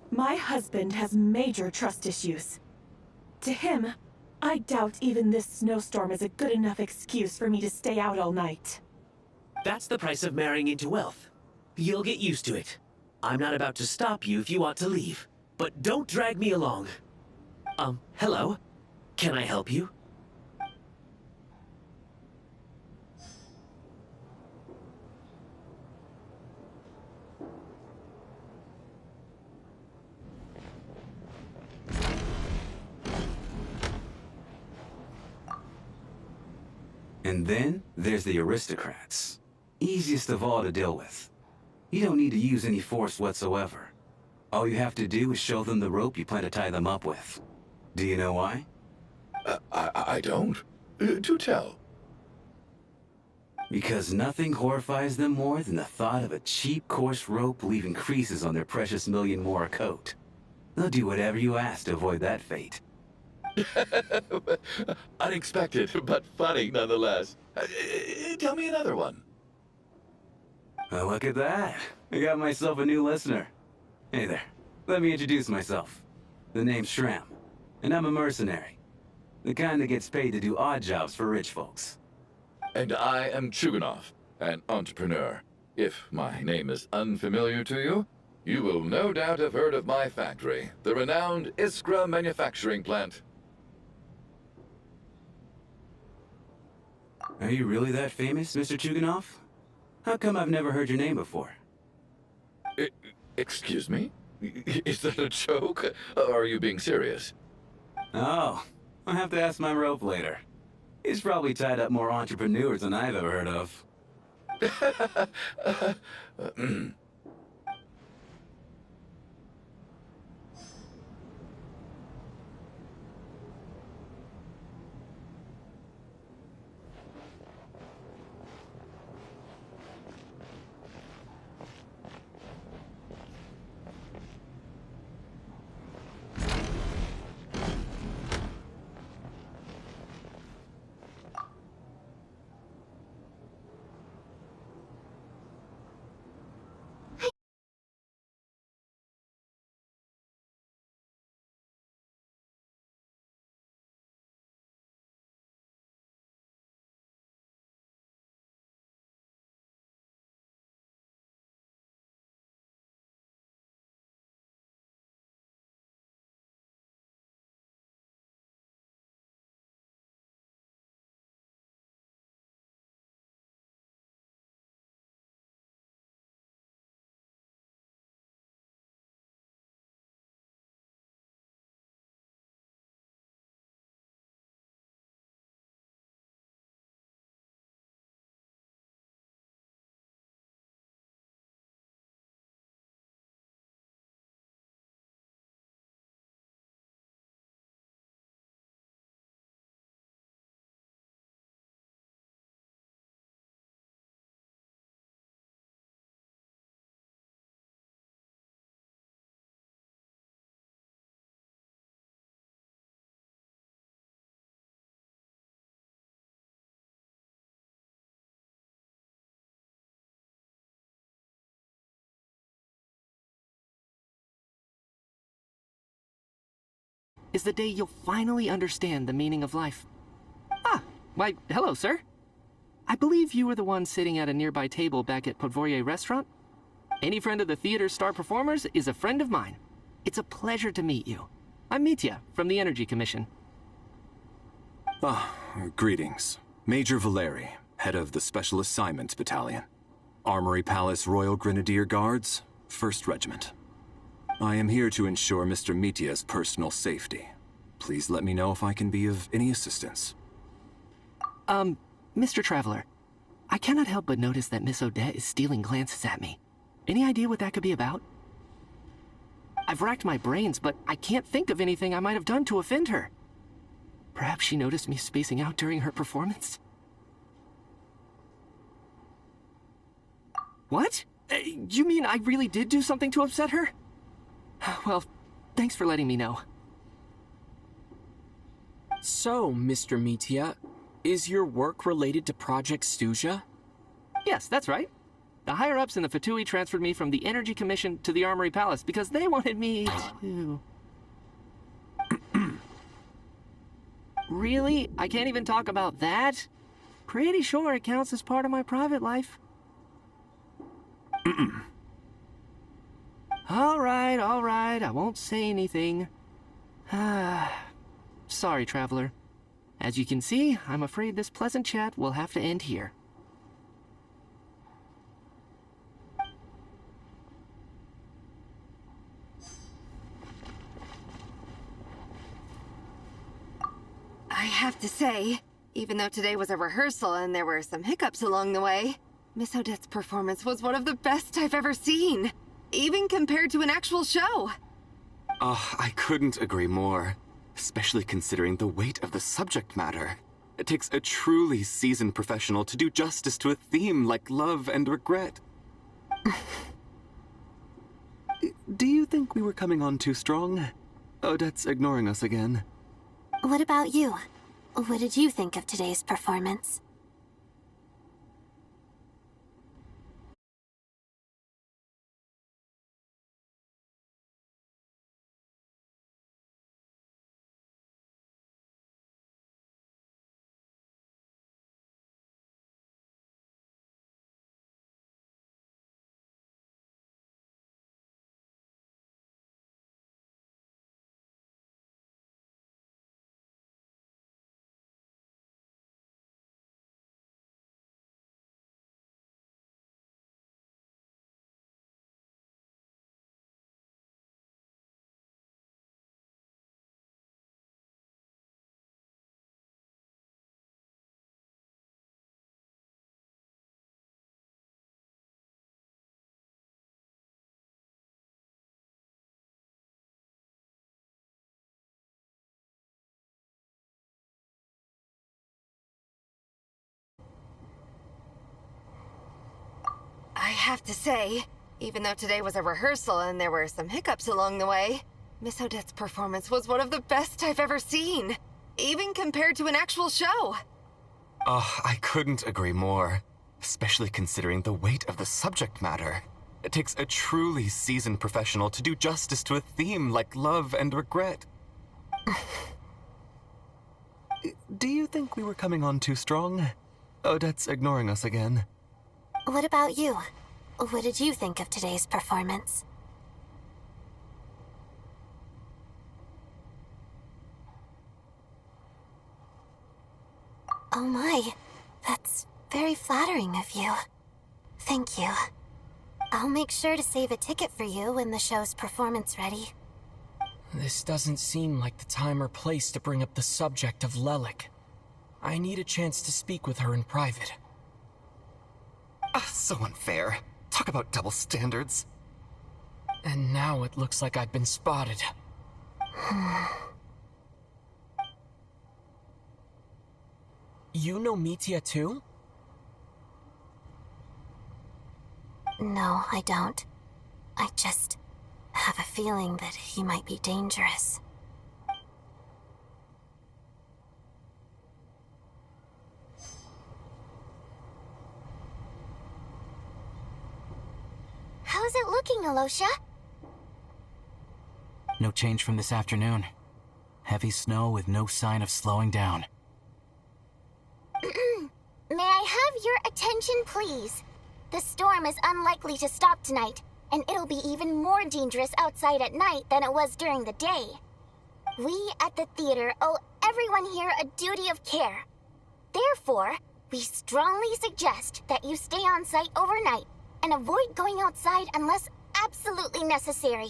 My husband has major trust issues. To him, I doubt even this snowstorm is a good enough excuse for me to stay out all night. That's the price of marrying into wealth. You'll get used to it. I'm not about to stop you if you want to leave, but don't drag me along. Hello? Can I help you? And then there's the aristocrats. Easiest of all to deal with. You don't need to use any force whatsoever. All you have to do is show them the rope you plan to tie them up with. Do you know why? I don't. Do tell. Because nothing horrifies them more than the thought of a cheap, coarse rope leaving creases on their precious million Mora coat. They'll do whatever you ask to avoid that fate. Unexpected, but funny nonetheless. Tell me another one. Well, look at that. I got myself a new listener. Hey there. Let me introduce myself. The name's Shram, and I'm a mercenary. The kind that gets paid to do odd jobs for rich folks. And I am Chuganov, an entrepreneur. If my name is unfamiliar to you, you will no doubt have heard of my factory, the renowned Iskra manufacturing plant. Are you really that famous, Mr. Chuganov? How come I've never heard your name before? Excuse me? Is that a joke? Or are you being serious? Oh, I'll have to ask my rope later. He's probably tied up more entrepreneurs than I've ever heard of. Is the day you'll finally understand the meaning of life. Ah, why, hello, sir. I believe you were the one sitting at a nearby table back at Podvorye restaurant. Any friend of the theater's star performers is a friend of mine. It's a pleasure to meet you. I'm Mitya from the Energy Commission. Greetings. Major Valeri, head of the Special Assignments Battalion. Armory Palace Royal Grenadier Guards, 1st Regiment. I am here to ensure Mr. Mitya's personal safety. Please let me know if I can be of any assistance. Mr. Traveler, I cannot help but notice that Miss Odette is stealing glances at me. Any idea what that could be about? I've racked my brains, but I can't think of anything I might have done to offend her. Perhaps she noticed me spacing out during her performance? What? You mean I really did do something to upset her? Well, thanks for letting me know. So, Mr. Mitya, is your work related to Project Stuja? Yes, that's right. The higher-ups in the Fatui transferred me from the Energy Commission to the Armory Palace because they wanted me to... Really? I can't even talk about that? Pretty sure it counts as part of my private life. All right, I won't say anything. Sorry, Traveler. As you can see, I'm afraid this pleasant chat will have to end here. I have to say, Even though today was a rehearsal and there were some hiccups along the way, Miss Odette's performance was one of the best I've ever seen, even compared to an actual show. Oh, I couldn't agree more, especially considering the weight of the subject matter. It takes a truly seasoned professional to do justice to a theme like love and regret. Do you think we were coming on too strong? Odette's ignoring us again. What about you? What did you think of today's performance? I have to say, even though today was a rehearsal and there were some hiccups along the way, Miss Odette's performance was one of the best I've ever seen, even compared to an actual show. Oh, I couldn't agree more, especially considering the weight of the subject matter. It takes a truly seasoned professional to do justice to a theme like love and regret. Do you think we were coming on too strong? Odette's ignoring us again. What about you? What did you think of today's performance? Oh my, that's very flattering of you. Thank you. I'll make sure to save a ticket for you when the show's performance ready. This doesn't seem like the time or place to bring up the subject of Lelik. I need a chance to speak with her in private. So unfair. Talk about double standards. And now it looks like I've been spotted. You know Mitya too? No, I don't. I just have a feeling that he might be dangerous. How's it looking, Alosha? No change from this afternoon. Heavy snow with no sign of slowing down. May I have your attention, please? The storm is unlikely to stop tonight, and it'll be even more dangerous outside at night than it was during the day. We at the theater owe everyone here a duty of care. Therefore, we strongly suggest that you stay on site overnight and avoid going outside unless absolutely necessary.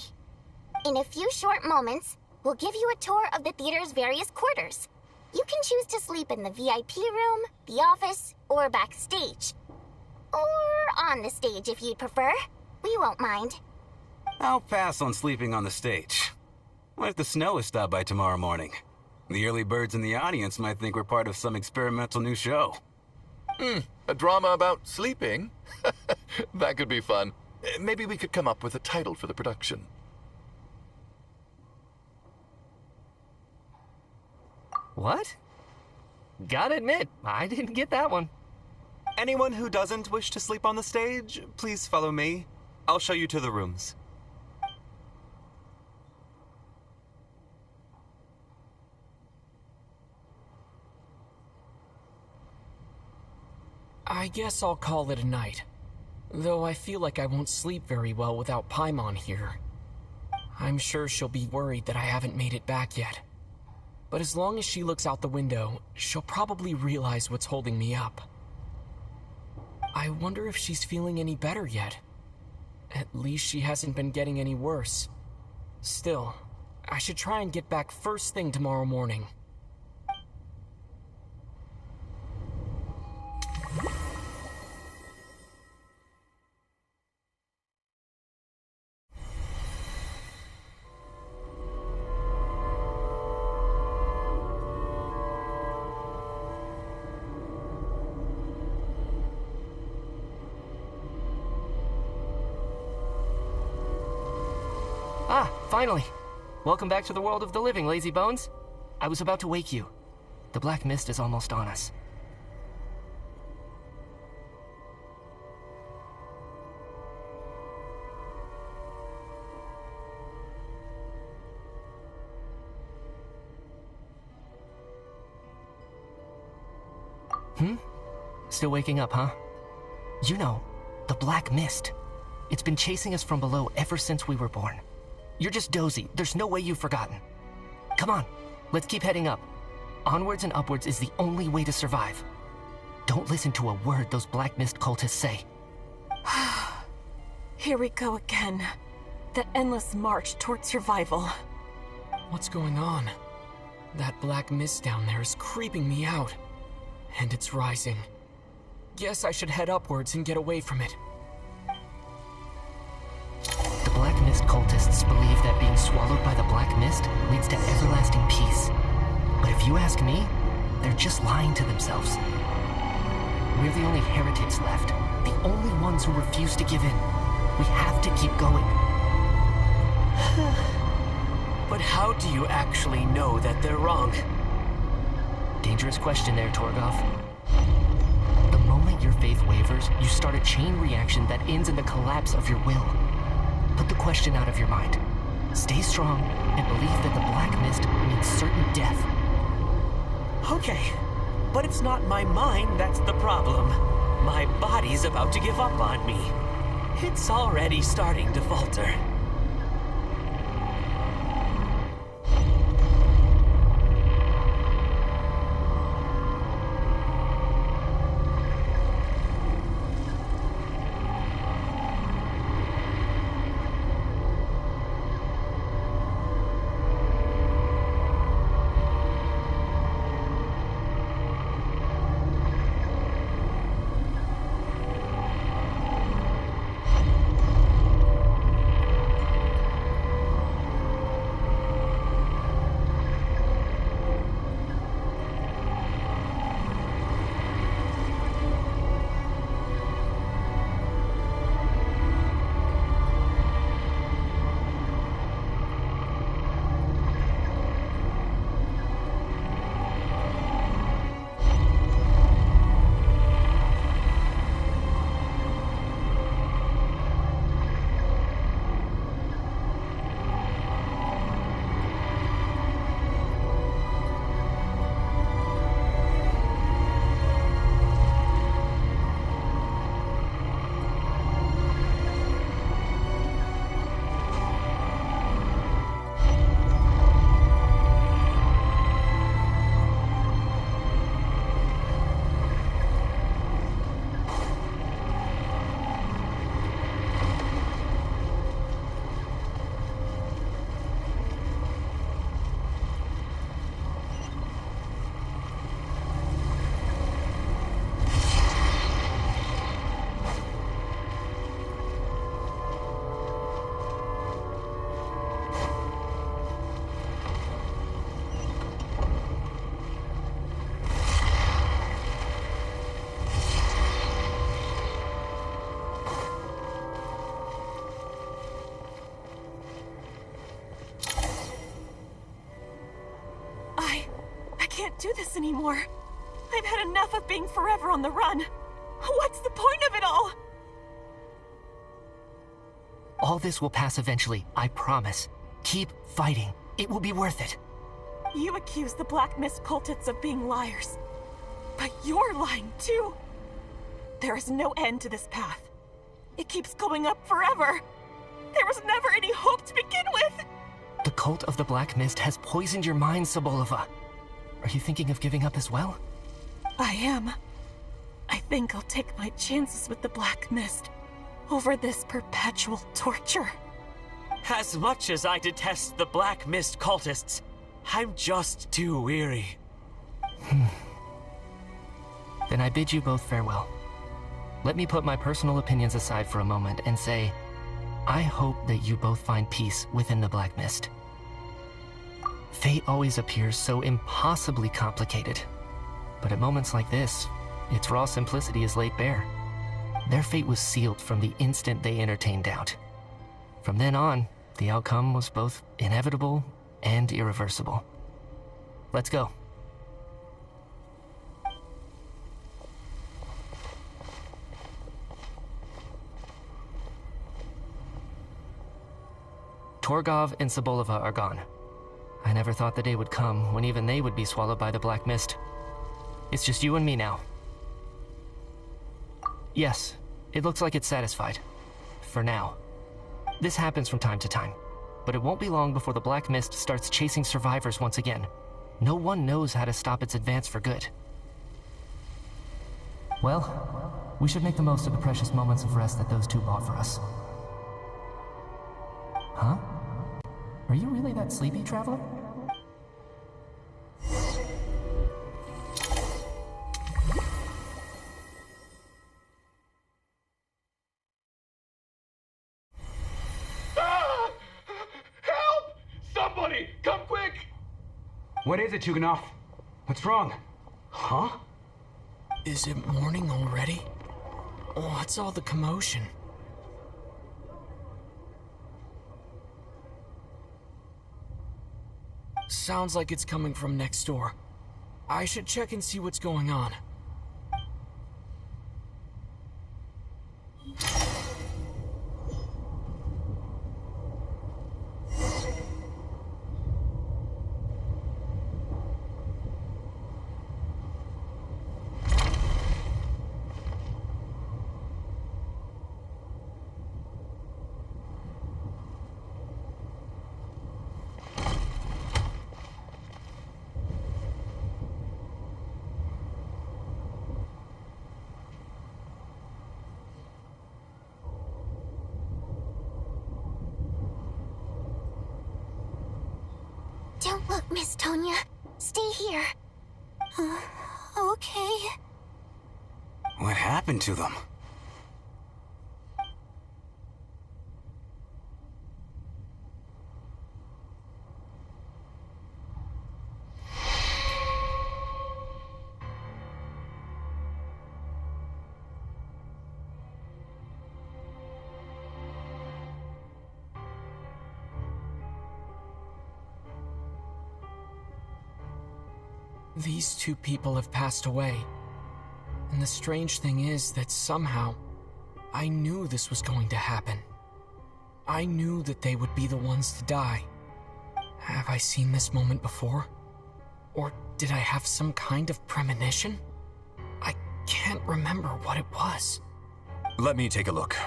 In a few short moments, we'll give you a tour of the theater's various quarters. You can choose to sleep in the VIP room, the office, or backstage. Or on the stage if you'd prefer. We won't mind. I'll pass on sleeping on the stage. What if the snow is stopped by tomorrow morning? The early birds in the audience might think we're part of some experimental new show. A drama about sleeping? That could be fun. Maybe we could come up with a title for the production. What? Gotta admit, I didn't get that one. Anyone who doesn't wish to sleep on the stage, please follow me. I'll show you to the rooms. I guess I'll call it a night. Though I feel like I won't sleep very well without Paimon here. I'm sure she'll be worried that I haven't made it back yet. But as long as she looks out the window, she'll probably realize what's holding me up. I wonder if she's feeling any better yet. At least she hasn't been getting any worse. Still, I should try and get back first thing tomorrow morning. Ah, finally. Welcome back to the world of the living, lazy bones. I was about to wake you. The black mist is almost on us. Still waking up, huh? You know, the black mist. It's been chasing us from below ever since we were born. You're just dozy. There's no way you've forgotten. Come on, let's keep heading up. Onwards and upwards is the only way to survive. Don't listen to a word those black mist cultists say. Here we go again. The endless march toward survival. What's going on? That black mist down there is creeping me out. And it's rising. Guess I should head upwards and get away from it. The black mist cultists believe that being swallowed by the black mist leads to everlasting peace. But if you ask me, they're just lying to themselves. We're the only heretics left, the only ones who refuse to give in. We have to keep going. But how do you actually know that they're wrong? Dangerous question there, Torgoff. The moment your faith wavers, you start a chain reaction that ends in the collapse of your will. Put the question out of your mind. Stay strong and believe that the black mist means certain death. Okay, but it's not my mind that's the problem. My body's about to give up on me. It's already starting to falter. I can't do this anymore. I've had enough of being forever on the run. What's the point of it all? All this will pass eventually, I promise. Keep fighting. It will be worth it. You accuse the Black Mist cultists of being liars. But you're lying too. There is no end to this path. It keeps going up forever. There was never any hope to begin with. The cult of the Black Mist has poisoned your mind, Sobolova. Are you thinking of giving up as well? I am. I think I'll take my chances with the Black Mist over this perpetual torture. As much as I detest the Black Mist cultists, I'm just too weary. Then I bid you both farewell. Let me put my personal opinions aside for a moment and say, I hope that you both find peace within the Black Mist. Fate always appears so impossibly complicated. But at moments like this, its raw simplicity is laid bare. Their fate was sealed from the instant they entertained doubt. From then on, The outcome was both inevitable and irreversible. Let's go. Torgov and Sobolova are gone. I never thought the day would come when even they would be swallowed by the black mist. It's just you and me now. Yes, it looks like it's satisfied. For now. This happens from time to time, but it won't be long before the black mist starts chasing survivors once again. No one knows how to stop its advance for good. Well, we should make the most of the precious moments of rest that those two bought for us. Huh? Are you really that sleepy, traveler? Somebody, come quick! What is it, Chuganov? What's wrong? Huh? Is it morning already? What's all the commotion? Sounds like it's coming from next door. I should check and see what's going on. Don't look, Miss Tonya. Stay here. Okay. What happened to them? These two people have passed away. And the strange thing is that somehow, I knew this was going to happen. I knew that they would be the ones to die. Have I seen this moment before? Or did I have some kind of premonition? I can't remember what it was. Let me take a look.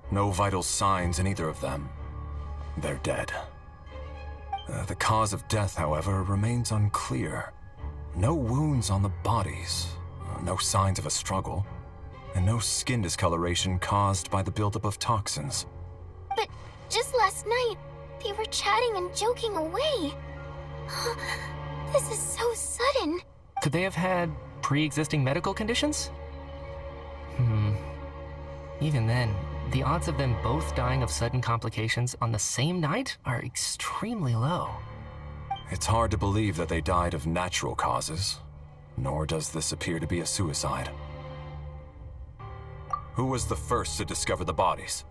No vital signs in either of them. They're dead. The cause of death, however, remains unclear. No wounds on the bodies, no signs of a struggle, and no skin discoloration caused by the buildup of toxins. But just last night, they were chatting and joking away. This is so sudden. Could they have had pre-existing medical conditions? Even then, the odds of them both dying of sudden complications on the same night are extremely low. It's hard to believe that they died of natural causes, nor does this appear to be a suicide. Who was the first to discover the bodies?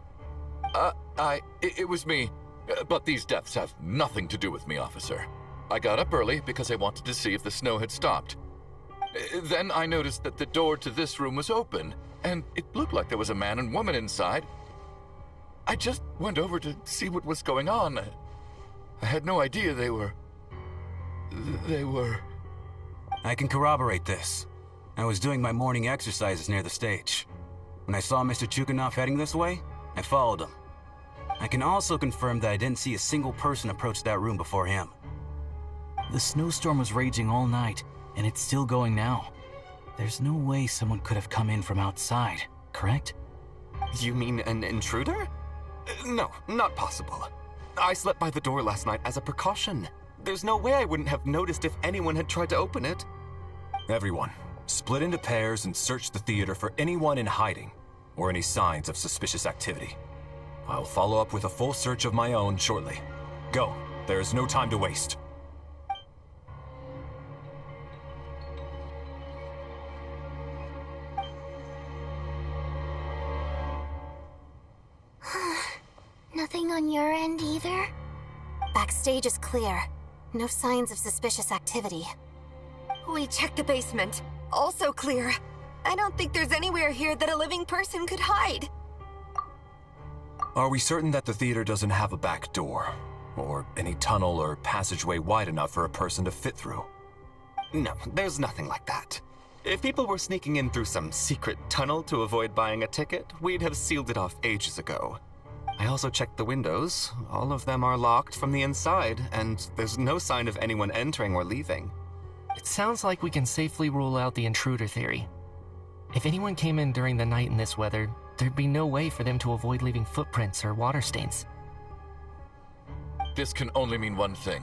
It was me. But these deaths have nothing to do with me, officer. I got up early because I wanted to see if the snow had stopped. Then I noticed that the door to this room was open, and it looked like there was a man and woman inside. I just went over to see what was going on. I had no idea they were... I can corroborate this. I was doing my morning exercises near the stage. When I saw Mr. Chuganov heading this way, I followed him. I can also confirm that I didn't see a single person approach that room before him. The snowstorm was raging all night, and it's still going now. There's no way someone could have come in from outside, correct? You mean an intruder? No, not possible. I slept by the door last night as a precaution. There's no way I wouldn't have noticed if anyone had tried to open it. Everyone, split into pairs and search the theater for anyone in hiding, or any signs of suspicious activity. I'll follow up with a full search of my own shortly. Go. There is no time to waste. Nothing on your end either? Backstage is clear. No signs of suspicious activity. We checked the basement. Also clear. I don't think there's anywhere here that a living person could hide. Are we certain that the theater doesn't have a back door? Or any tunnel or passageway wide enough for a person to fit through? No, there's nothing like that. If people were sneaking in through some secret tunnel to avoid buying a ticket, we'd have sealed it off ages ago. I also checked the windows. All of them are locked from the inside, and there's no sign of anyone entering or leaving. It sounds like we can safely rule out the intruder theory. If anyone came in during the night in this weather, there'd be no way for them to avoid leaving footprints or water stains. This can only mean one thing.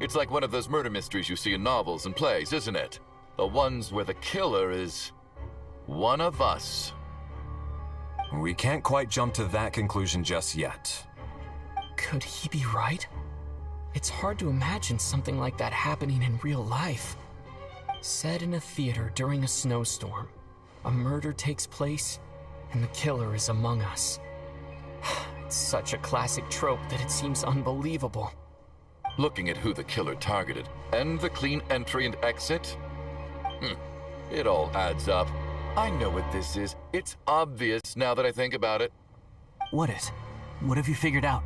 It's like one of those murder mysteries you see in novels and plays, isn't it? The ones where the killer is one of us. We can't quite jump to that conclusion just yet. Could he be right? It's hard to imagine something like that happening in real life. Set in a theater during a snowstorm, a murder takes place, and the killer is among us. It's such a classic trope that it seems unbelievable. Looking at who the killer targeted, and the clean entry and exit, it all adds up. I know what this is. It's obvious now that I think about it. What is? What have you figured out?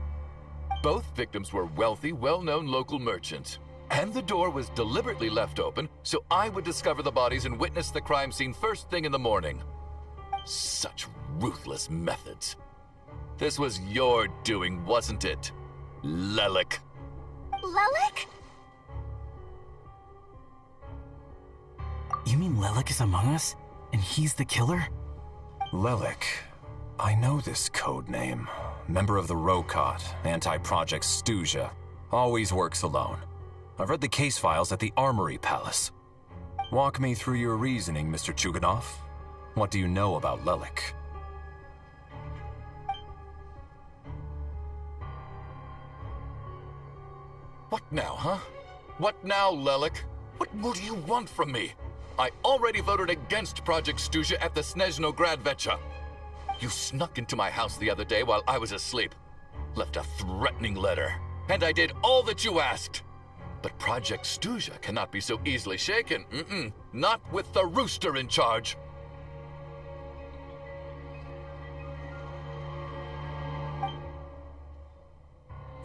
Both victims were wealthy, well-known local merchants. And the door was deliberately left open so I would discover the bodies and witness the crime scene first thing in the morning. Such ruthless methods. This was your doing, wasn't it, Lelik? Lelik? You mean Lelik is among us? And he's the killer? Lelik. I know this code name. Member of the Rokot, anti-Project Stuzha. Always works alone. I've read the case files at the Armory Palace. Walk me through your reasoning, Mr. Chuganov. What do you know about Lelik? What now, huh? What now, Lelik? What more do you want from me? I already voted against Project Stuzha at the Snezhnaya. You snuck into my house the other day while I was asleep. Left a threatening letter. And I did all that you asked. But Project Stuzha cannot be so easily shaken. Not with the rooster in charge.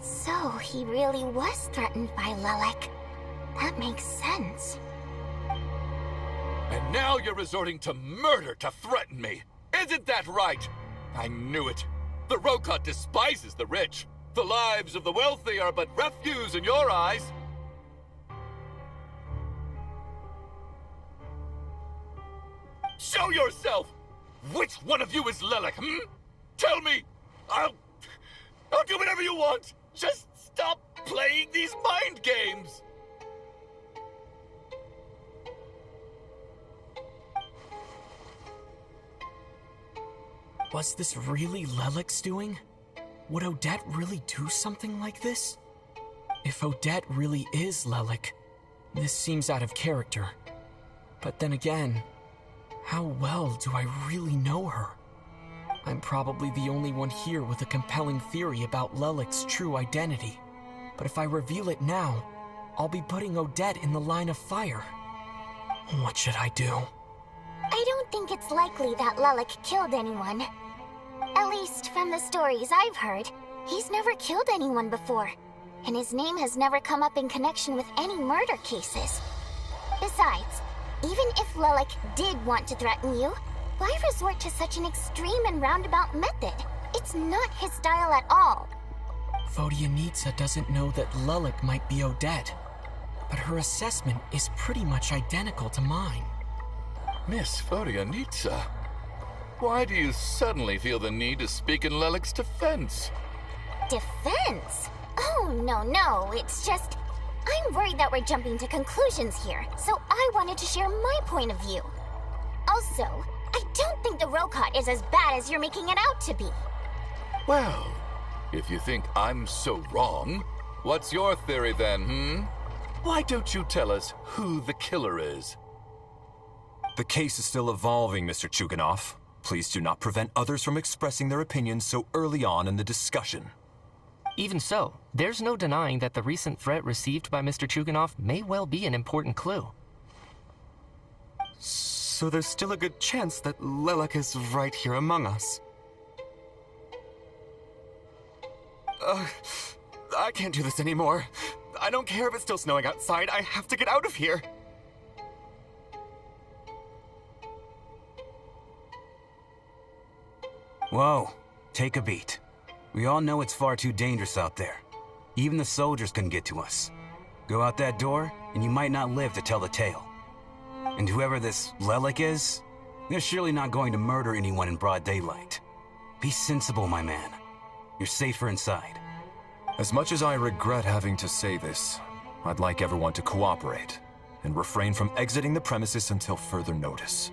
So, he really was threatened by Lelik. That makes sense. And now you're resorting to murder to threaten me. Isn't that right? I knew it. The Rokot despises the rich. The lives of the wealthy are but refuse in your eyes. Show yourself! Which one of you is Lelik, Tell me! I'll do whatever you want! Just stop playing these mind games! Was this really Lelik's doing? Would Odette really do something like this? If Odette really is Lelik, this seems out of character. But then again, how well do I really know her? I'm probably the only one here with a compelling theory about Lelik's true identity. But if I reveal it now, I'll be putting Odette in the line of fire. What should I do? I don't think it's likely that Lelik killed anyone. At least from the stories I've heard, he's never killed anyone before. And his name has never come up in connection with any murder cases. Besides, even if Lelik did want to threaten you, why resort to such an extreme and roundabout method? It's not his style at all. Vodyanitsa doesn't know that Lelik might be Odette, but her assessment is pretty much identical to mine. Miss Vodyanitsa, why do you suddenly feel the need to speak in Lelik's defense? Defense? Oh, no, it's just... I'm worried that we're jumping to conclusions here, so I wanted to share my point of view. Also, I don't think the Rokot is as bad as you're making it out to be. Well, If you think I'm so wrong, what's your theory then, Why don't you tell us who the killer is? The case is still evolving, Mr. Chuganov. Please do not prevent others from expressing their opinions so early on in the discussion. Even so, there's no denying that the recent threat received by Mr. Chuganov may well be an important clue. So there's still a good chance that Lilac is right here among us. I can't do this anymore. I don't care if it's still snowing outside. I have to get out of here. Whoa, take a beat. We all know it's far too dangerous out there. Even the soldiers couldn't get to us. Go out that door, and you might not live to tell the tale. And whoever this Lilac is, they're surely not going to murder anyone in broad daylight. Be sensible, my man. You're safer inside. As much as I regret having to say this, I'd like everyone to cooperate and refrain from exiting the premises until further notice.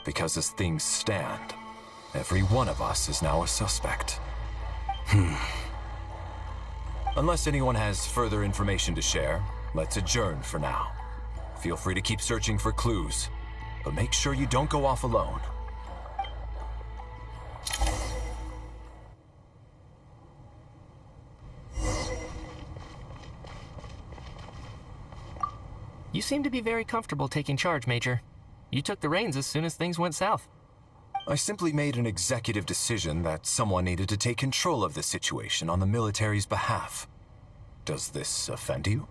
Because as things stand, every one of us is now a suspect. Unless anyone has further information to share, let's adjourn for now. Feel free to keep searching for clues, but make sure you don't go off alone. You seem to be very comfortable taking charge, Major. You took the reins as soon as things went south. I simply made an executive decision that someone needed to take control of the situation on the military's behalf. Does this offend you?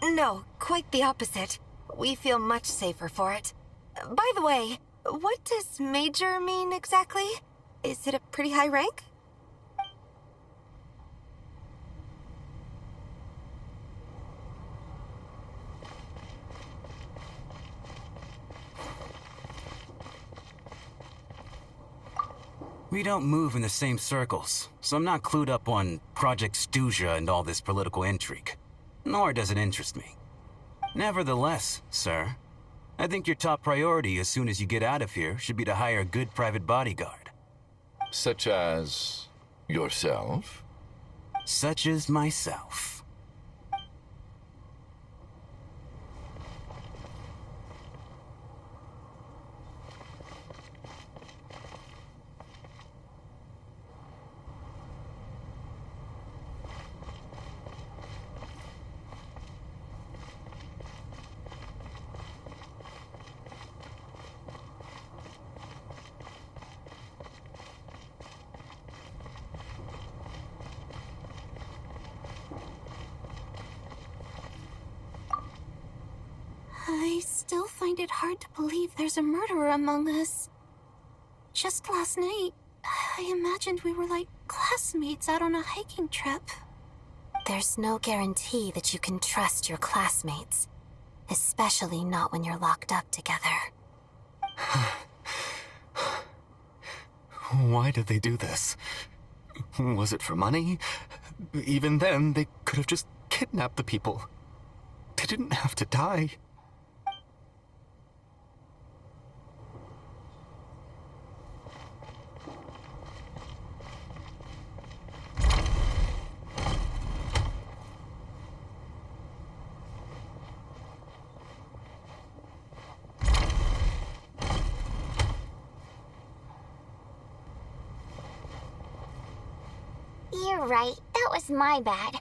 No, quite the opposite. We feel much safer for it. By the way, what does Major mean exactly? Is it a pretty high rank? We don't move in the same circles, so I'm not clued up on Project Stuzia and all this political intrigue. Nor does it interest me. Nevertheless, sir, I think your top priority as soon as you get out of here should be to hire a good private bodyguard. Such as yourself? Such as myself. I still find it hard to believe there's a murderer among us. Just last night, I imagined we were like classmates out on a hiking trip. There's no guarantee that you can trust your classmates. Especially not when you're locked up together. Why did they do this? Was it for money? Even then, they could have just kidnapped the people. They didn't have to die. You're right, that was my bad.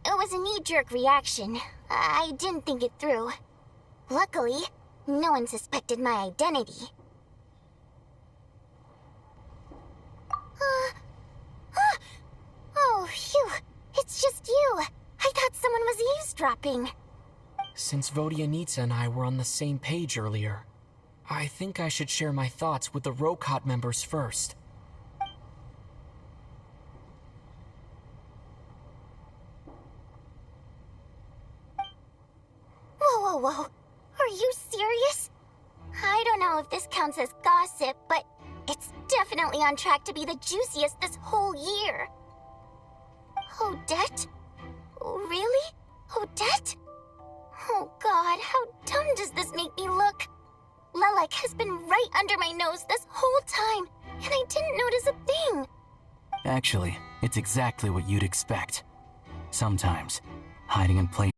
It was a knee-jerk reaction. I didn't think it through. Luckily, no one suspected my identity. Oh, phew. It's just you. I thought someone was eavesdropping. Since Vodyanitsa and I were on the same page earlier, I think I should share my thoughts with the Rokot members first. Whoa. Are you serious? I don't know if this counts as gossip, but it's definitely on track to be the juiciest this whole year. Odette? Really? Odette? Oh god, how dumb does this make me look? Lilac has been right under my nose this whole time, and I didn't notice a thing. Actually, It's exactly what you'd expect. Sometimes, hiding in plain